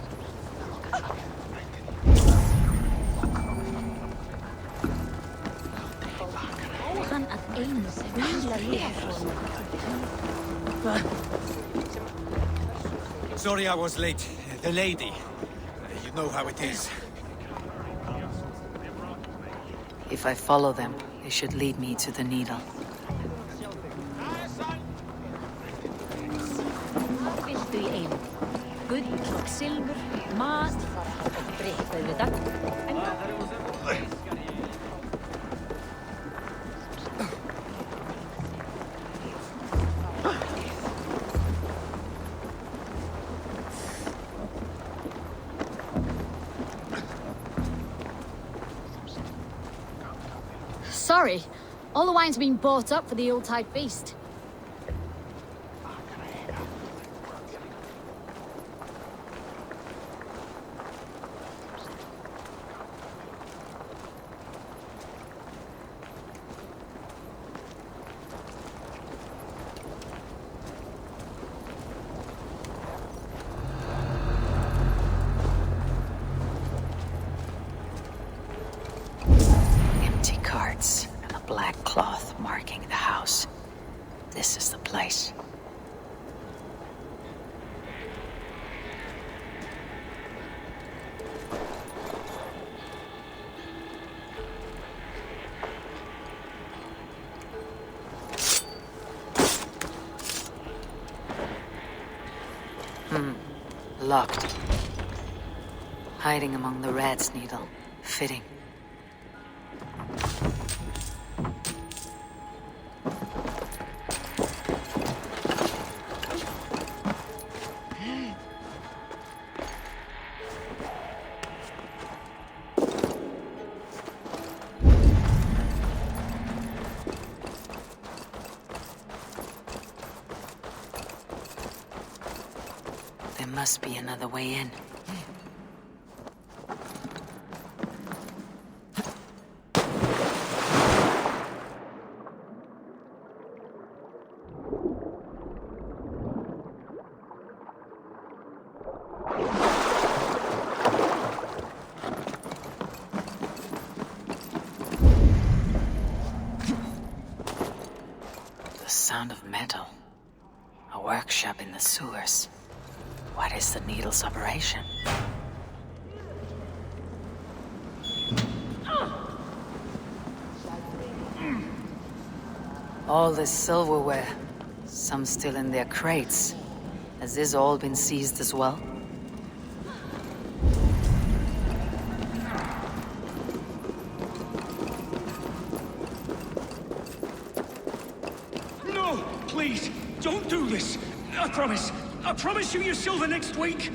Ogen at een hele leven. Sorry I was late. The lady. You know how it is. If I follow them, they should lead me to the Needle. Viltu í einu. Gull og silfur, mat og drikk auðvitað. Sorry. All the wine's been bought up for the Yuletide feast. Empty carts and a black cloth marking the house. This is the place. Locked. Hiding among the rat's needle. Fitting. There must be another way in. The sound of metal. A workshop in the sewers. What is the Needle's operation? All this silverware. Some still in their crates. Has this all been seized as well? No! Please! Don't do this! I promise! I promise you your silver next week!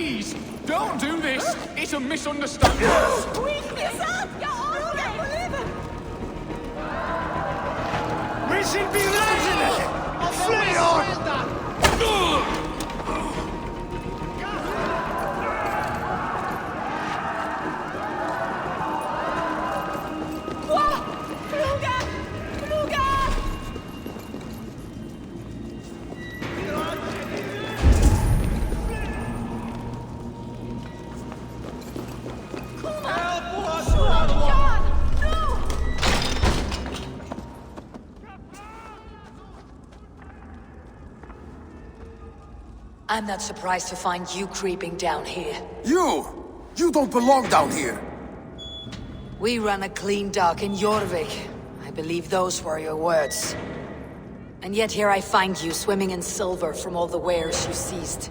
Please, don't do this! It's a misunderstanding! We should be raising it! Flee on! I'm not surprised to find you creeping down here. You! You don't belong down here! We run a clean dock in Jorvik. I believe those were your words. And yet here I find you swimming in silver from all the wares you seized.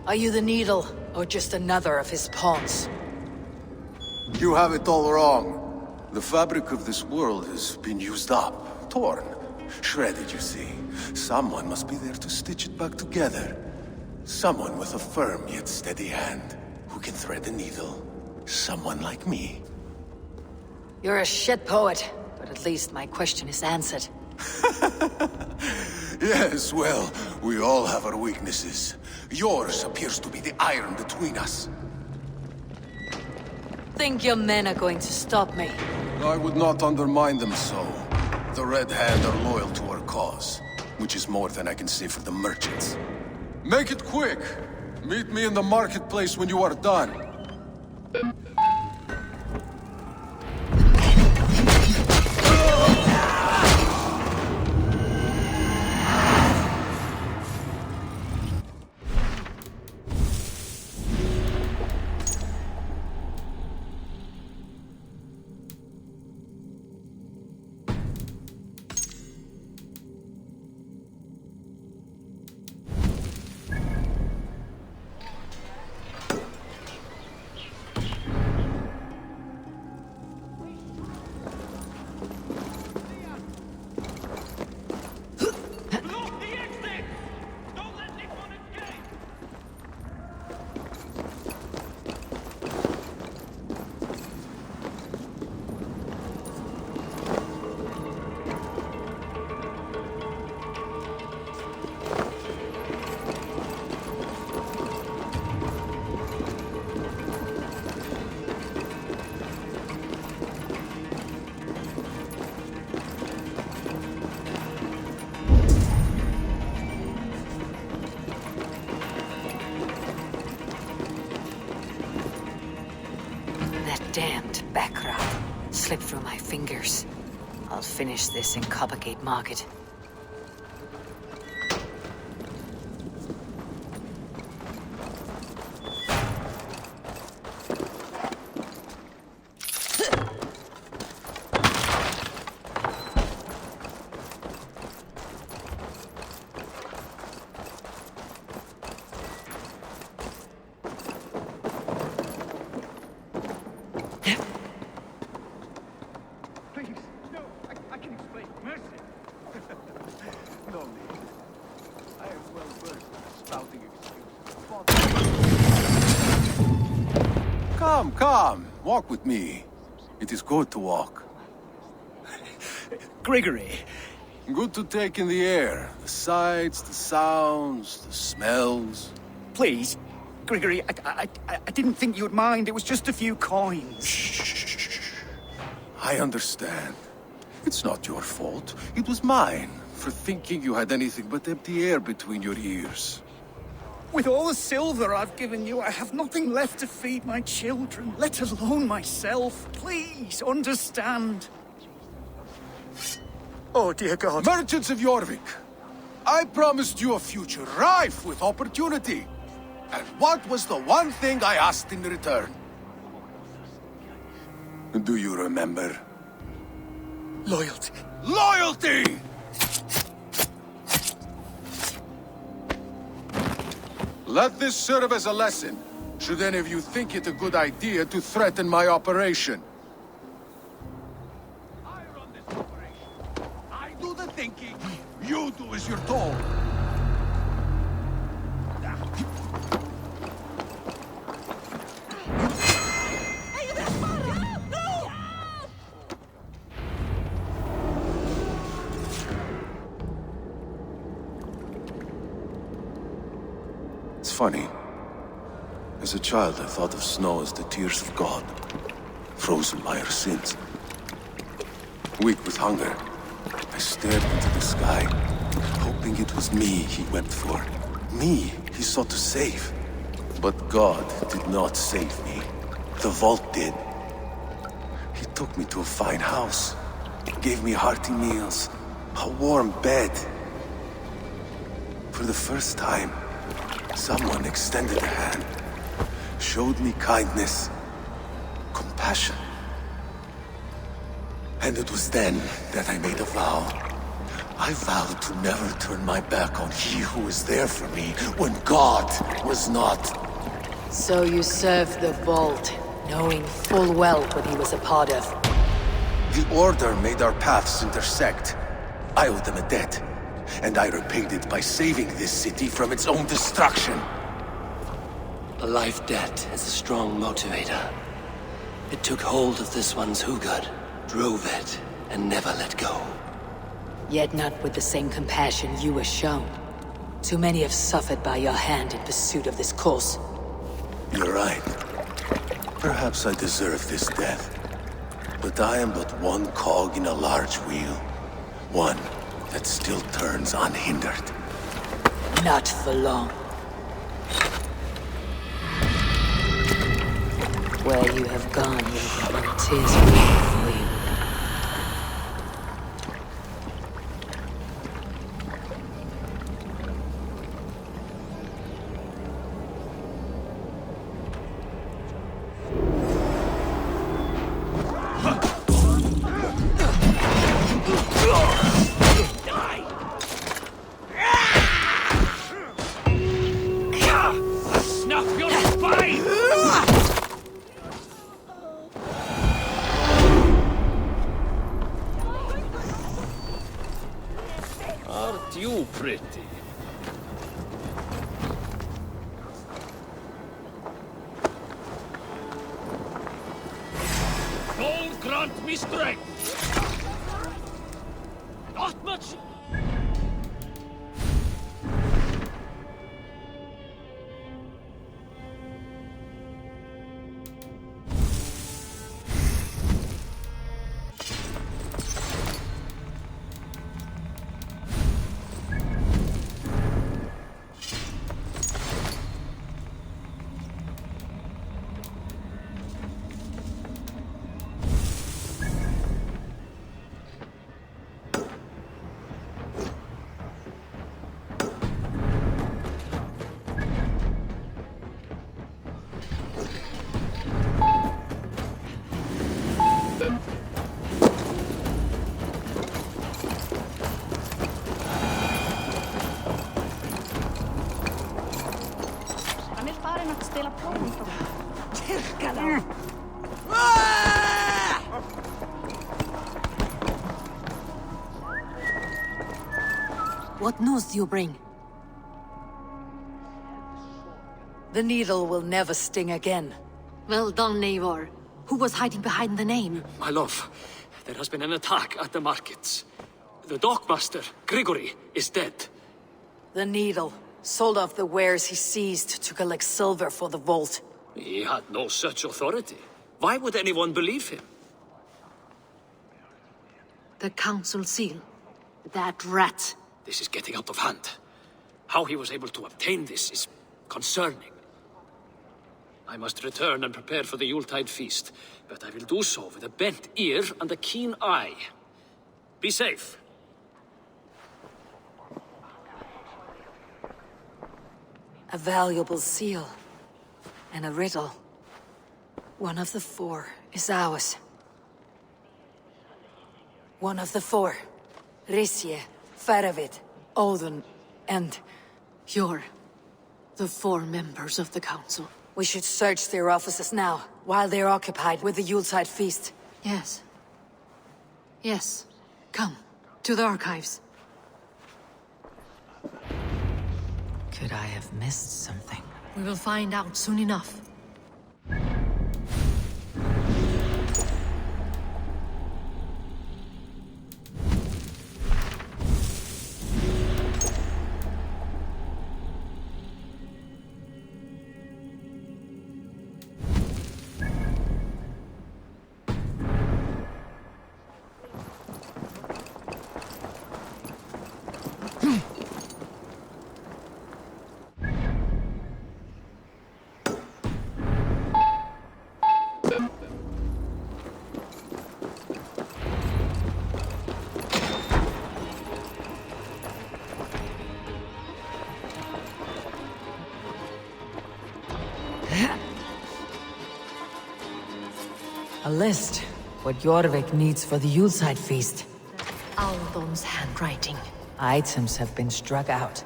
Are you the Needle, or just another of his pawns? You have it all wrong. The fabric of this world has been used up, torn, shredded, you see. Someone must be there to stitch it back together. Someone with a firm yet steady hand, who can thread the needle. Someone like me. You're a shit poet, but at least my question is answered. Yes, well, we all have our weaknesses. Yours appears to be the iron between us. Think your men are going to stop me? I would not undermine them so. The Red Hand are loyal to our cause, which is more than I can say for the merchants. Make it quick! Meet me in the marketplace when you are done. Damned backrot slipped through my fingers. I'll finish this in Coppergate Market. Come, walk with me. It is good to walk. Grigory. Good to take in the air. The sights, the sounds, the smells. Please, Grigory, I didn't think you'd mind. It was just a few coins. Shh. I understand. It's not your fault. It was mine, for thinking you had anything but empty air between your ears. With all the silver I've given you, I have nothing left to feed my children, let alone myself. Please, understand. Oh, dear God. Merchants of Jorvik, I promised you a future rife with opportunity. And what was the one thing I asked in return? Do you remember? Loyalty. Loyalty! Let this serve as a lesson, should any of you think it a good idea to threaten my operation. I run this operation. I do the thinking. You do as you're told. funny. As a child, I thought of snow as the tears of God, frozen by our sins. Weak with hunger, I stared into the sky, hoping it was me he wept for. Me he sought to save. But God did not save me. The vault did. He took me to a fine house, gave me hearty meals, a warm bed. For the first time, someone extended a hand, showed me kindness, compassion. And it was then that I made a vow. I vowed to never turn my back on he who was there for me when God was not. So you served the Vault, knowing full well what he was a part of. The Order made our paths intersect. I owed them a debt, and I repaid it by saving this city from its own destruction. A life debt is a strong motivator. It took hold of this one's Hugad, drove it, and never let go. Yet not with the same compassion you were shown. Too many have suffered by your hand in pursuit of this cause. You're right. Perhaps I deserve this death. But I am but one cog in a large wheel. One that still turns unhindered. Not for long. Where you have gone will be when 'tis waiting for you. Snuff your spine! Aren't you pretty? Gold grant me strength! Not much! Hann farinn að stela plómum. Tyrka þá! What news do you bring? The needle will never sting again. Well done, Eivor. Who was hiding behind the name? My love, there has been an attack at the markets. The dockmaster, Grigory, is dead. The needle sold off the wares he seized to collect silver for the vault. He had no such authority. Why would anyone believe him? The council seal. That rat. This is getting out of hand. How he was able to obtain this is concerning. I must return and prepare for the Yuletide feast, but I will do so with a bent ear and a keen eye. Be safe. A valuable seal. And a riddle. One of the four is ours. One of the four. Risje, Faravid, Odin, and... You're the four members of the council. We should search their offices now, while they're occupied with the Yuletide feast. Yes. Yes. Come, to the archives. Could I have missed something? We will find out soon enough. A list. What Jorvik needs for the Yuletide feast. Aldon's handwriting. Items have been struck out.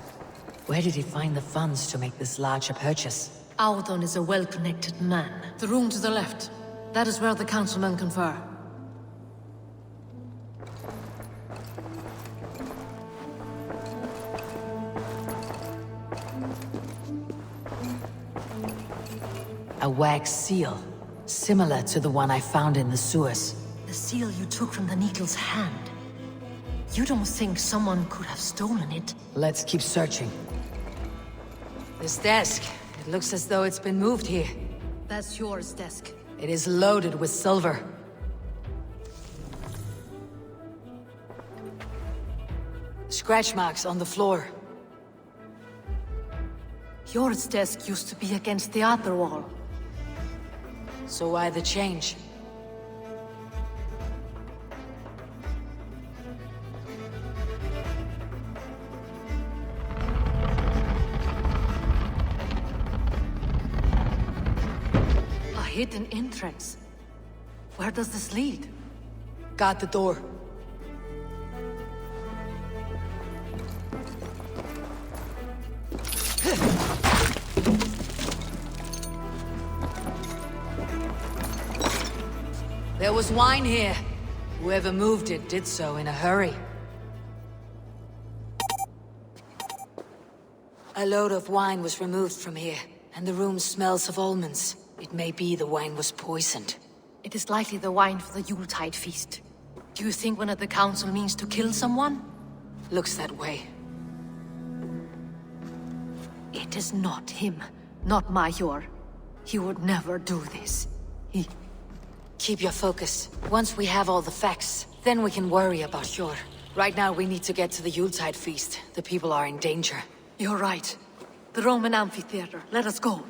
Where did he find the funds to make this larger purchase? Aldon is a well-connected man. The room to the left. That is where the councilmen confer. A wax seal, similar to the one I found in the sewers. The seal you took from the Needle's hand. You don't think someone could have stolen it? Let's keep searching. This desk, it looks as though it's been moved here. That's yours, desk. It is loaded with silver. Scratch marks on the floor. Yours desk used to be against the other wall. So why the change? A hidden entrance. Where does this lead? Got the door. There was wine here. Whoever moved it did so in a hurry. A load of wine was removed from here, and the room smells of almonds. It may be the wine was poisoned. It is likely the wine for the Yuletide feast. Do you think one of the council means to kill someone? Looks that way. It is not him, not Major. He would never do this. Keep your focus. Once we have all the facts, then we can worry about Hjor. Right now we need to get to the Yuletide feast. The people are in danger. You're right. The Roman amphitheater. Let us go.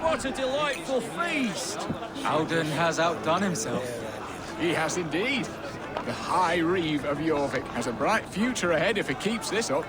What a delightful feast! Alden has outdone himself. He has indeed. The High Reeve of Jorvik has a bright future ahead if he keeps this up.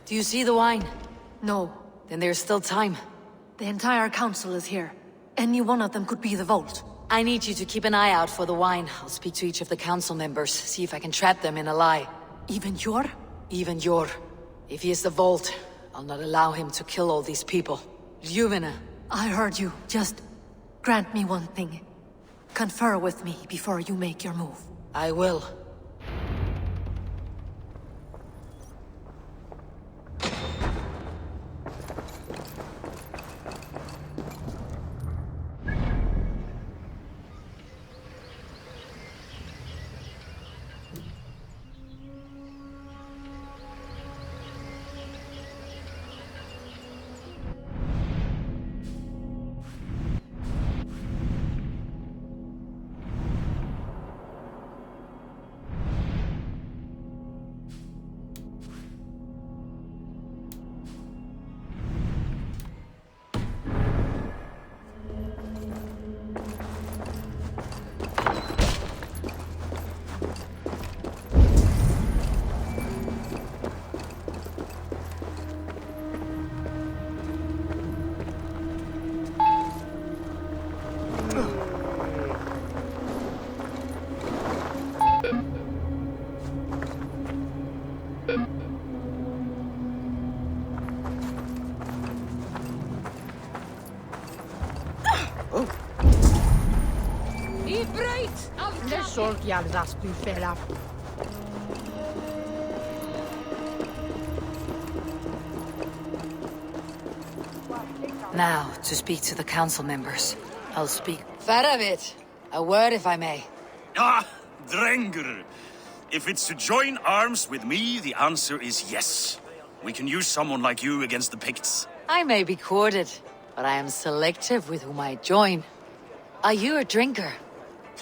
Do you see the wine? No. Then there's still time. The entire council is here. Any one of them could be the vault. I need you to keep an eye out for the wine. I'll speak to each of the council members, see if I can trap them in a lie. Even Yor? Even Yor. If he is the Vault, I'll not allow him to kill all these people. Ljuvina. I heard you. Just grant me one thing. Confer with me before you make your move. I will. Now, to speak to the council members. I'll speak. Faravit! A word, if I may. Ah, Drengr! If it's to join arms with me, the answer is yes. We can use someone like you against the Picts. I may be courted, but I am selective with whom I join. Are you a drinker?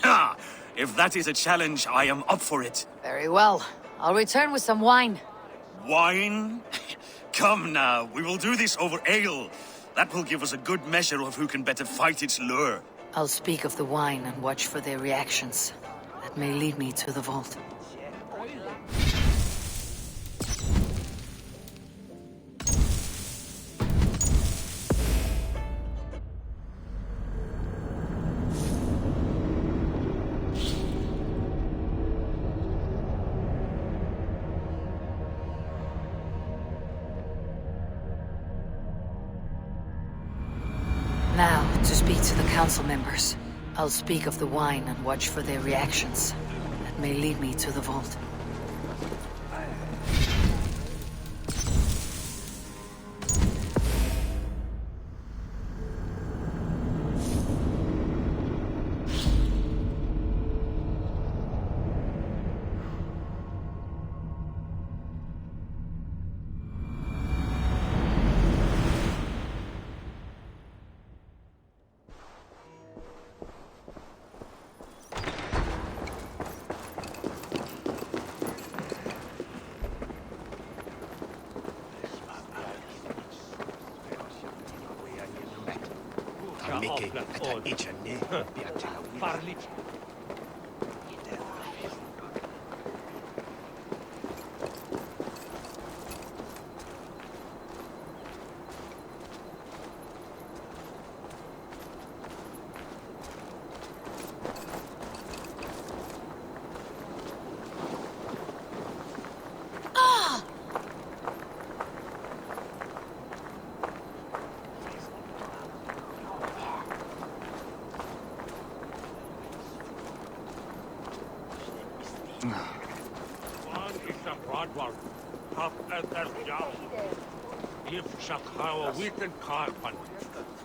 Ha! If that is a challenge, I am up for it. Very well. I'll return with some wine. Wine? Come now, we will do this over ale. That will give us a good measure of who can better fight its lure. I'll speak of the wine and watch for their reactions. That may lead me to the vault. Now, to speak to the council members. I'll speak of the wine and watch for their reactions. That may lead me to the vault.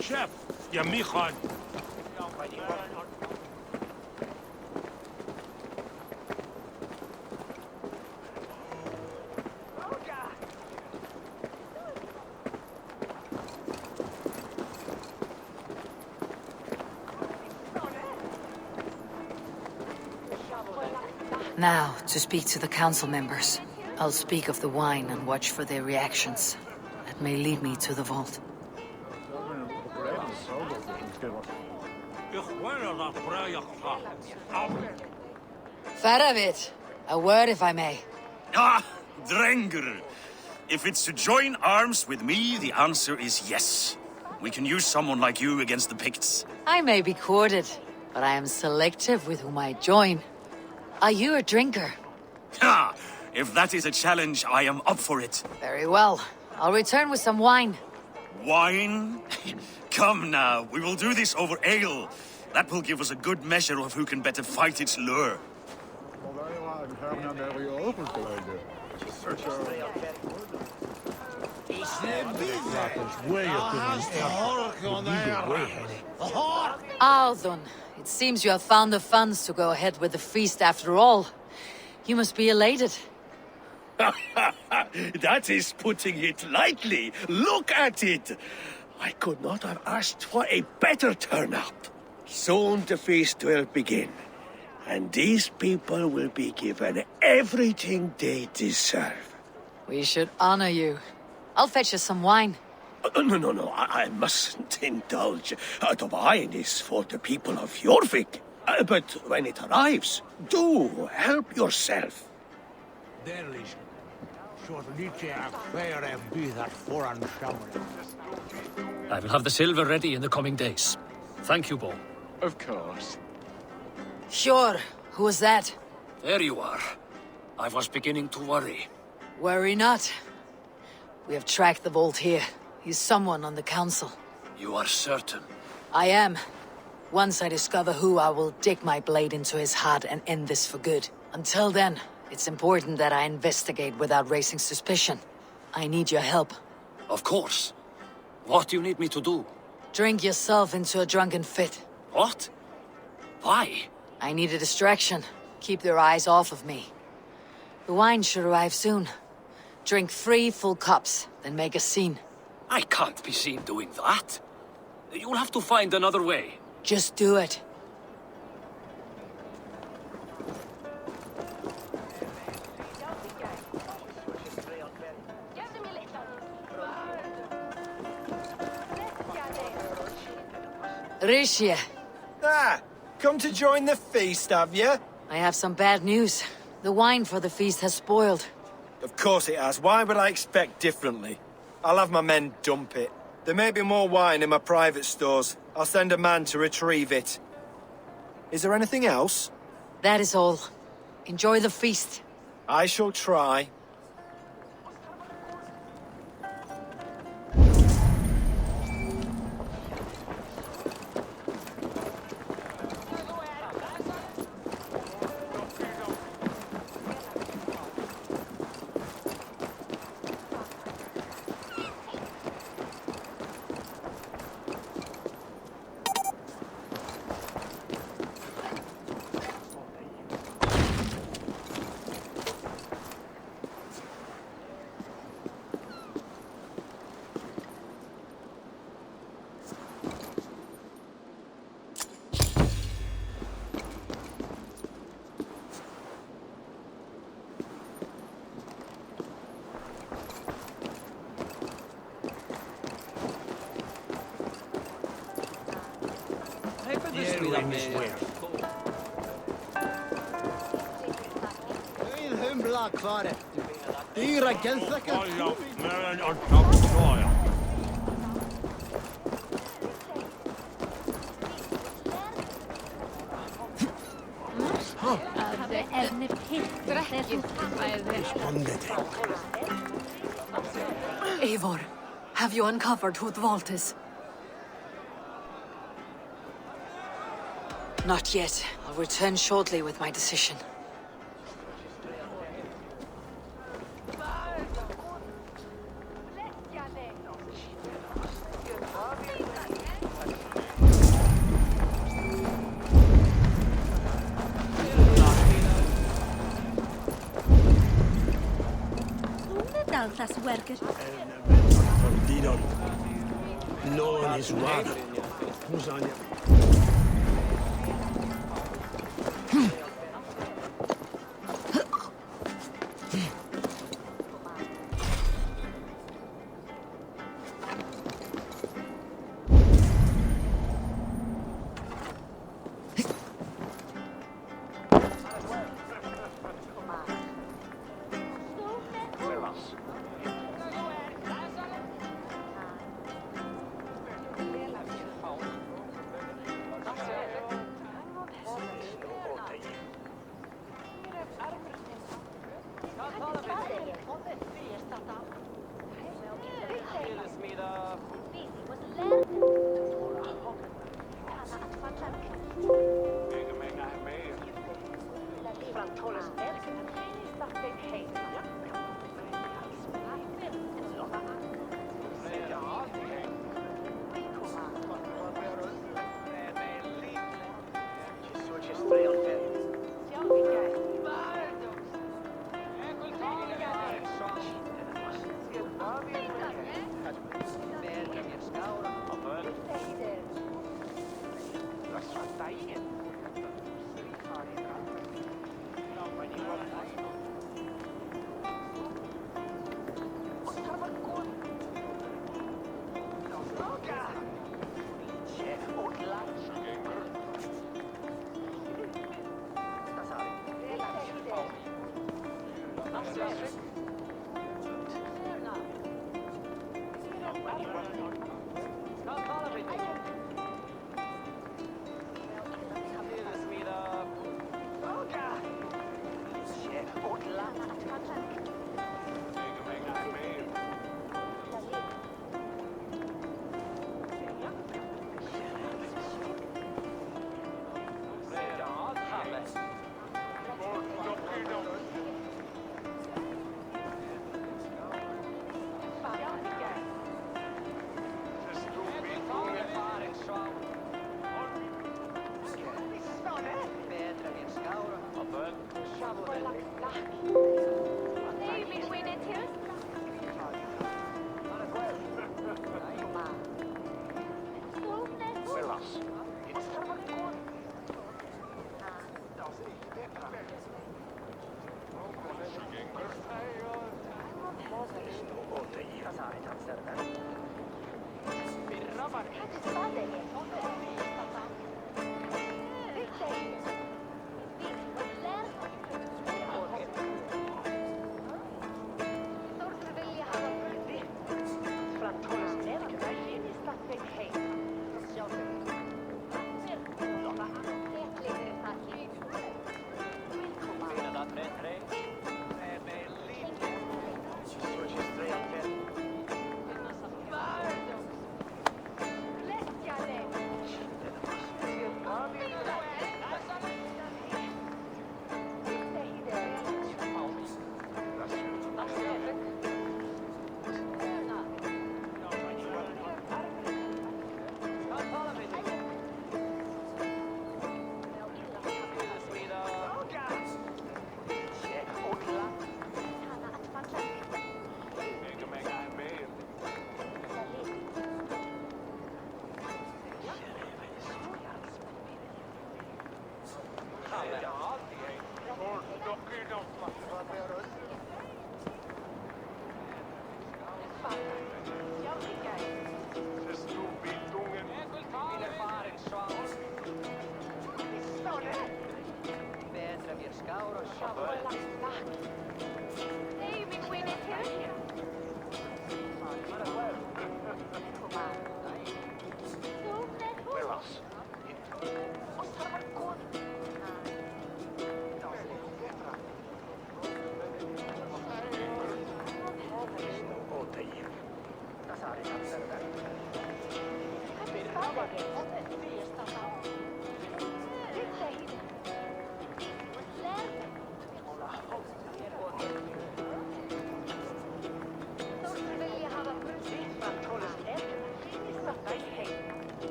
Chef, Yamichan. Now, to speak to the council members. I'll speak of the wine and watch for their reactions. That may lead me to the vault. Faravit! A word, if I may. Ah, Drengr! If it's to join arms with me, the answer is yes. We can use someone like you against the Picts. I may be courted, but I am selective with whom I join. Are you a drinker? Ha! If that is a challenge, I am up for it. Very well. I'll return with some wine. Wine? Come now, we will do this over ale. That will give us a good measure of who can better fight its lure. Alden, it seems you have found the funds to go ahead with the feast after all. You must be elated. That is putting it lightly. Look at it. I could not have asked for a better turnout. Soon the feast will begin, and these people will be given everything they deserve. We should honor you. I'll fetch you some wine. No, I mustn't indulge. The wine is for the people of Jorvik. But when it arrives, do help yourself. I will have the silver ready in the coming days. Thank you, Bo. Of course. Sure. Who was that? There you are. I was beginning to worry. Worry not. We have tracked the Vault here. He's someone on the council. You are certain? I am. Once I discover who, I will dig my blade into his heart and end this for good. Until then, it's important that I investigate without raising suspicion. I need your help. Of course. What do you need me to do? Drink yourself into a drunken fit. What? Why? I need a distraction. Keep their eyes off of me. The wine should arrive soon. Drink 3 full cups, then make a scene. I can't be seen doing that. You'll have to find another way. Just do it. Rishia. Ah, come to join the feast, have you? I have some bad news. The wine for the feast has spoiled. Of course it has. Why would I expect differently? I'll have my men dump it. There may be more wine in my private stores. I'll send a man to retrieve it. Is there anything else? That is all. Enjoy the feast. I shall try. Eivor, have you uncovered who the Vault is? Not yet. I'll return shortly with my decision. No one is wrong. Who's on you?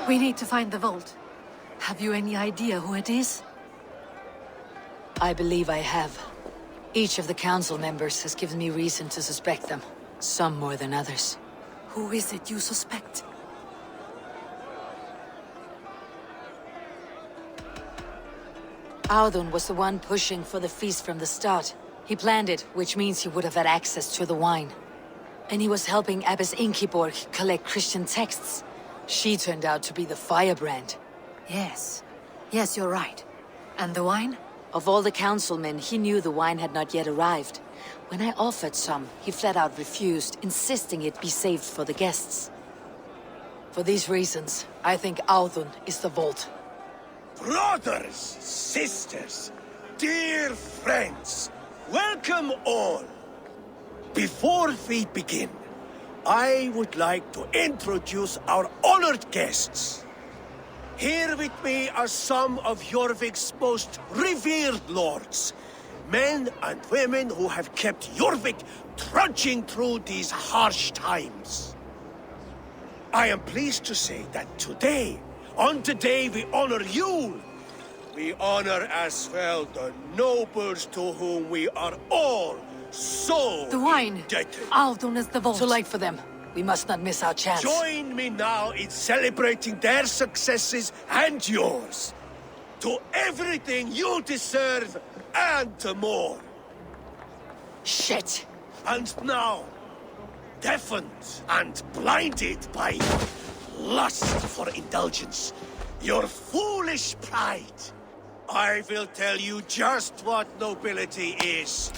We need to find the vault. Have you any idea who it is? I believe I have. Each of the council members has given me reason to suspect them. Some more than others. Who is it you suspect? Audun was the one pushing for the feast from the start. He planned it, which means he would have had access to the wine. And he was helping Abbess Inkiborg collect Christian texts. She turned out to be the firebrand. Yes. Yes, you're right. And the wine? Of all the councilmen, he knew the wine had not yet arrived. When I offered some, he flat out refused, insisting it be saved for the guests. For these reasons, I think Audun is the vault. Brothers, sisters, dear friends, welcome all. Before we begin, I would like to introduce our honored guests. Here with me are some of Jorvik's most revered lords. Men and women who have kept Jorvik trudging through these harsh times. I am pleased to say that today, on the day we honor you, we honor as well the nobles to whom we are all so the wine! indebted. Audun is the vault. Too late for them. We must not miss our chance. Join me now in celebrating their successes and yours. To everything you deserve and more. Shit! And now, deafened and blinded by lust for indulgence, your foolish pride, I will tell you just what nobility is.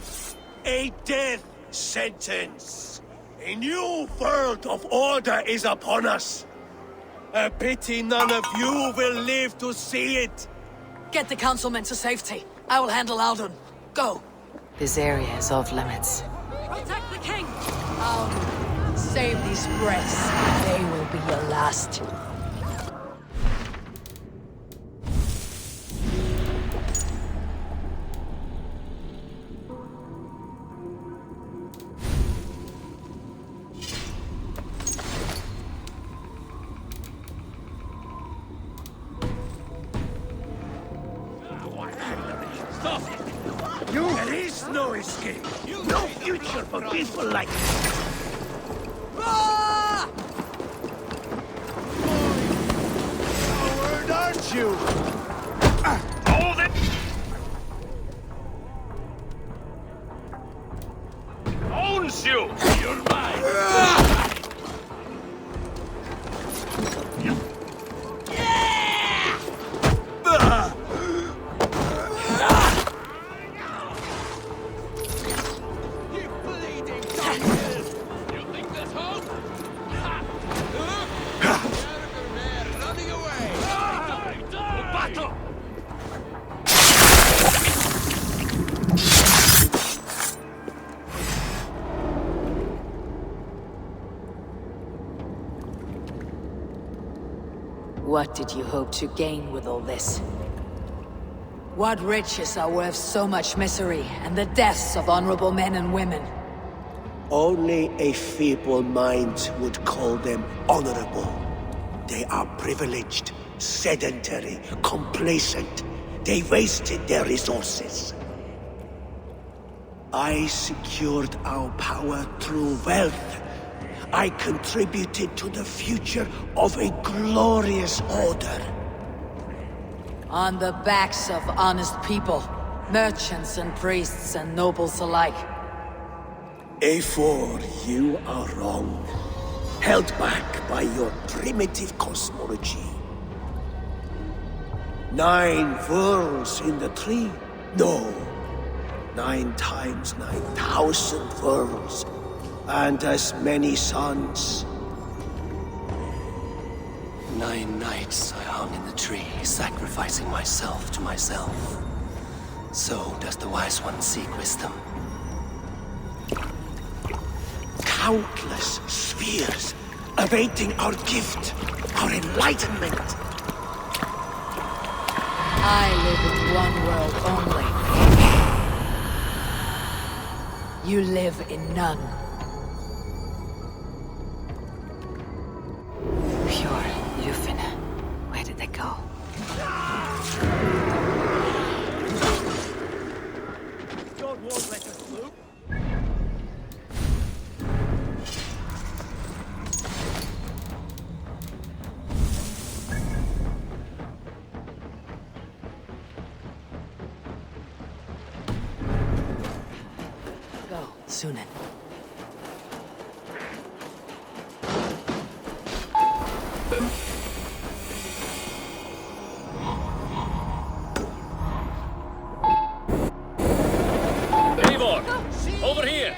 A death sentence. A new world of order is upon us. A pity none of you will live to see it. Get the councilmen to safety. I will handle Audun. Go. This area is off limits. Protect the king! Audun, save these breaths. They will be your last. There is no escape. No future for people like you. Coward, aren't you? Hold it! Owns you! You're mine! What did you hope to gain with all this? What riches are worth so much misery and the deaths of honorable men and women? Only a feeble mind would call them honorable. They are privileged, sedentary, complacent. They wasted their resources. I secured our power through wealth. I contributed to the future of a glorious order. On the backs of honest people. Merchants and priests and nobles alike. Eivor, you are wrong. Held back by your primitive cosmology. 9 worlds in the tree? No. 9 times 9,000 worlds. And as many suns. 9 nights I hung in the tree, sacrificing myself to myself. So does the Wise One seek wisdom. Countless spheres awaiting our gift, our enlightenment. I live in one world only. You live in none. Pure Lufin. Where did they go? God won't let us loop. Go, Sunan. Eivor! Over here!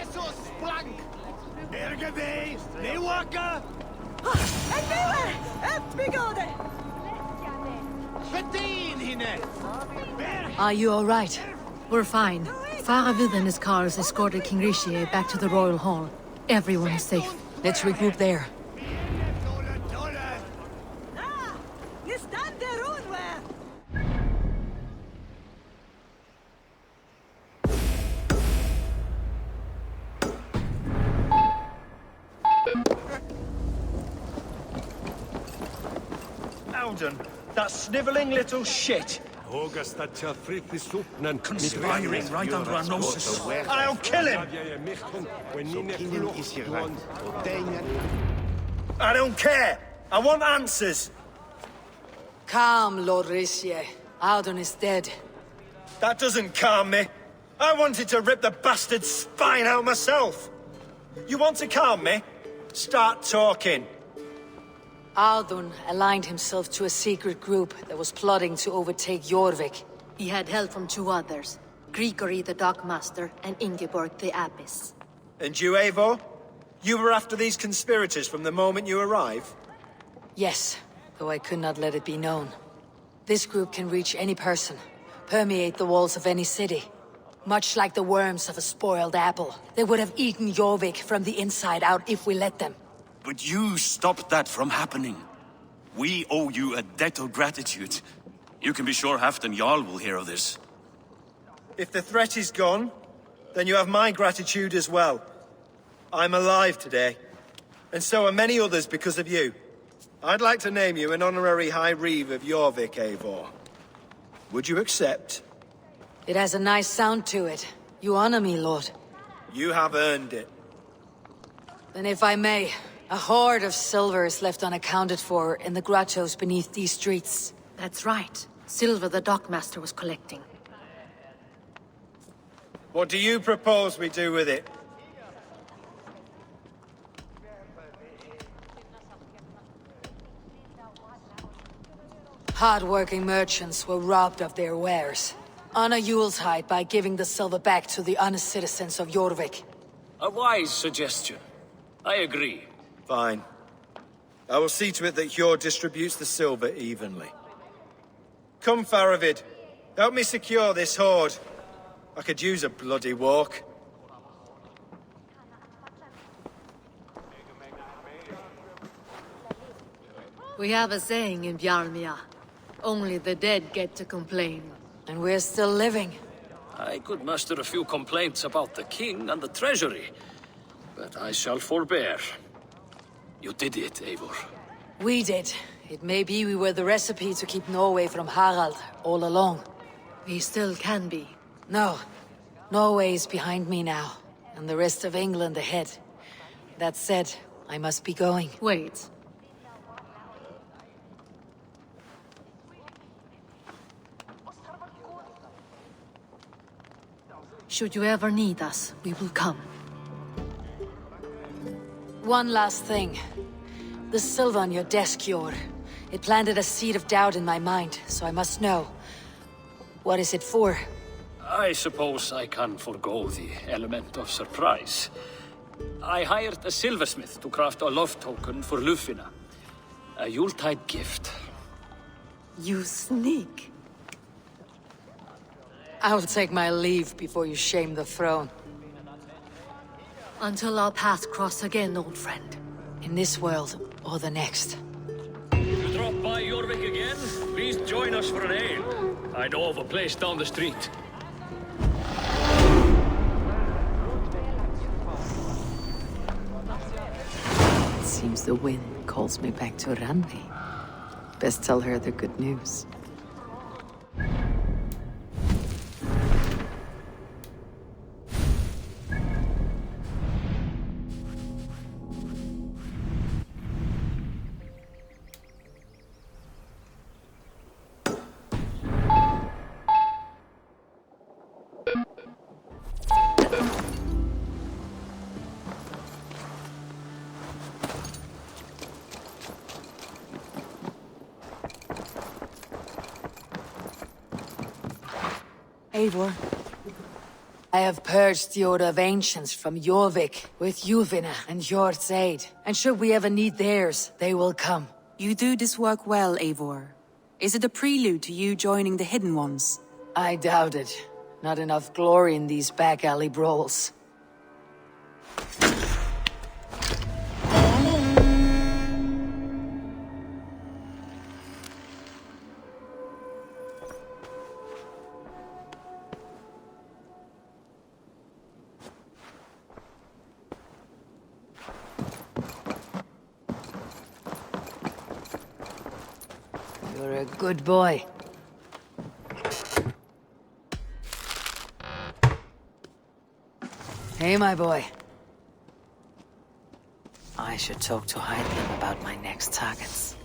Are you all right? We're fine. Faravid and his cars escorted King Rishi back to the Royal Hall. Everyone is safe. Let's regroup there. Alden, that snivelling little shit. Conspiring right under our noses. I'll kill him! I don't care! I want answers! Calm, Lord Rishi. Audun is dead. That doesn't calm me. I wanted to rip the bastard's spine out myself. You want to calm me? Start talking. Audun aligned himself to a secret group that was plotting to overtake Jorvik. He had help from 2 others. Grigory the Dockmaster and Ingeborg the Abbess. And you, Eivor? You were after these conspirators from the moment you arrived? Yes, though I could not let it be known. This group can reach any person, permeate the walls of any city. Much like the worms of a spoiled apple, they would have eaten Jorvik from the inside out if we let them. But you stopped that from happening. We owe you a debt of gratitude. You can be sure Halfdan Jarl will hear of this. If the threat is gone, then you have my gratitude as well. I'm alive today, and so are many others because of you. I'd like to name you an honorary High Reeve of Jorvik, Eivor. Would you accept? It has a nice sound to it. You honor me, Lord. You have earned it. Then if I may, a hoard of silver is left unaccounted for in the grottos beneath these streets. That's right. Silver the Dockmaster was collecting. What do you propose we do with it? Hard-working merchants were robbed of their wares. Honor Yuletide by giving the silver back to the honest citizens of Jorvik. A wise suggestion. I agree. Fine. I will see to it that Hjord distributes the silver evenly. Come, Faravid. Help me secure this hoard. I could use a bloody walk. We have a saying in Bjarmia. Only the dead get to complain. And we're still living. I could muster a few complaints about the king and the treasury, but I shall forbear. You did it, Eivor. We did. It may be we were the recipe to keep Norway from Harald all along. We still can be. No. Norway is behind me now, and the rest of England ahead. That said, I must be going. Wait. Should you ever need us, we will come. One last thing. The silver on your desk, Yor. It planted a seed of doubt in my mind, so I must know. What is it for? I suppose I can forego the element of surprise. I hired a silversmith to craft a love token for Lufina. A Yuletide gift. You sneak. I'll take my leave before you shame the throne. Until our paths cross again, old friend. In this world, or the next. If you drop by Jorvik again, please join us for an ale. I know of a place down the street. It seems the wind calls me back to Randi. Best tell her the good news. Eivor. I have purged the Order of Ancients from Jorvik with Yuvina and Hjort's aid. And should we ever need theirs, they will come. You do this work well, Eivor. Is it a prelude to you joining the Hidden Ones? I doubt it. Not enough glory in these back alley brawls. You're a good boy. Hey, my boy. I should talk to Heidrun about my next targets.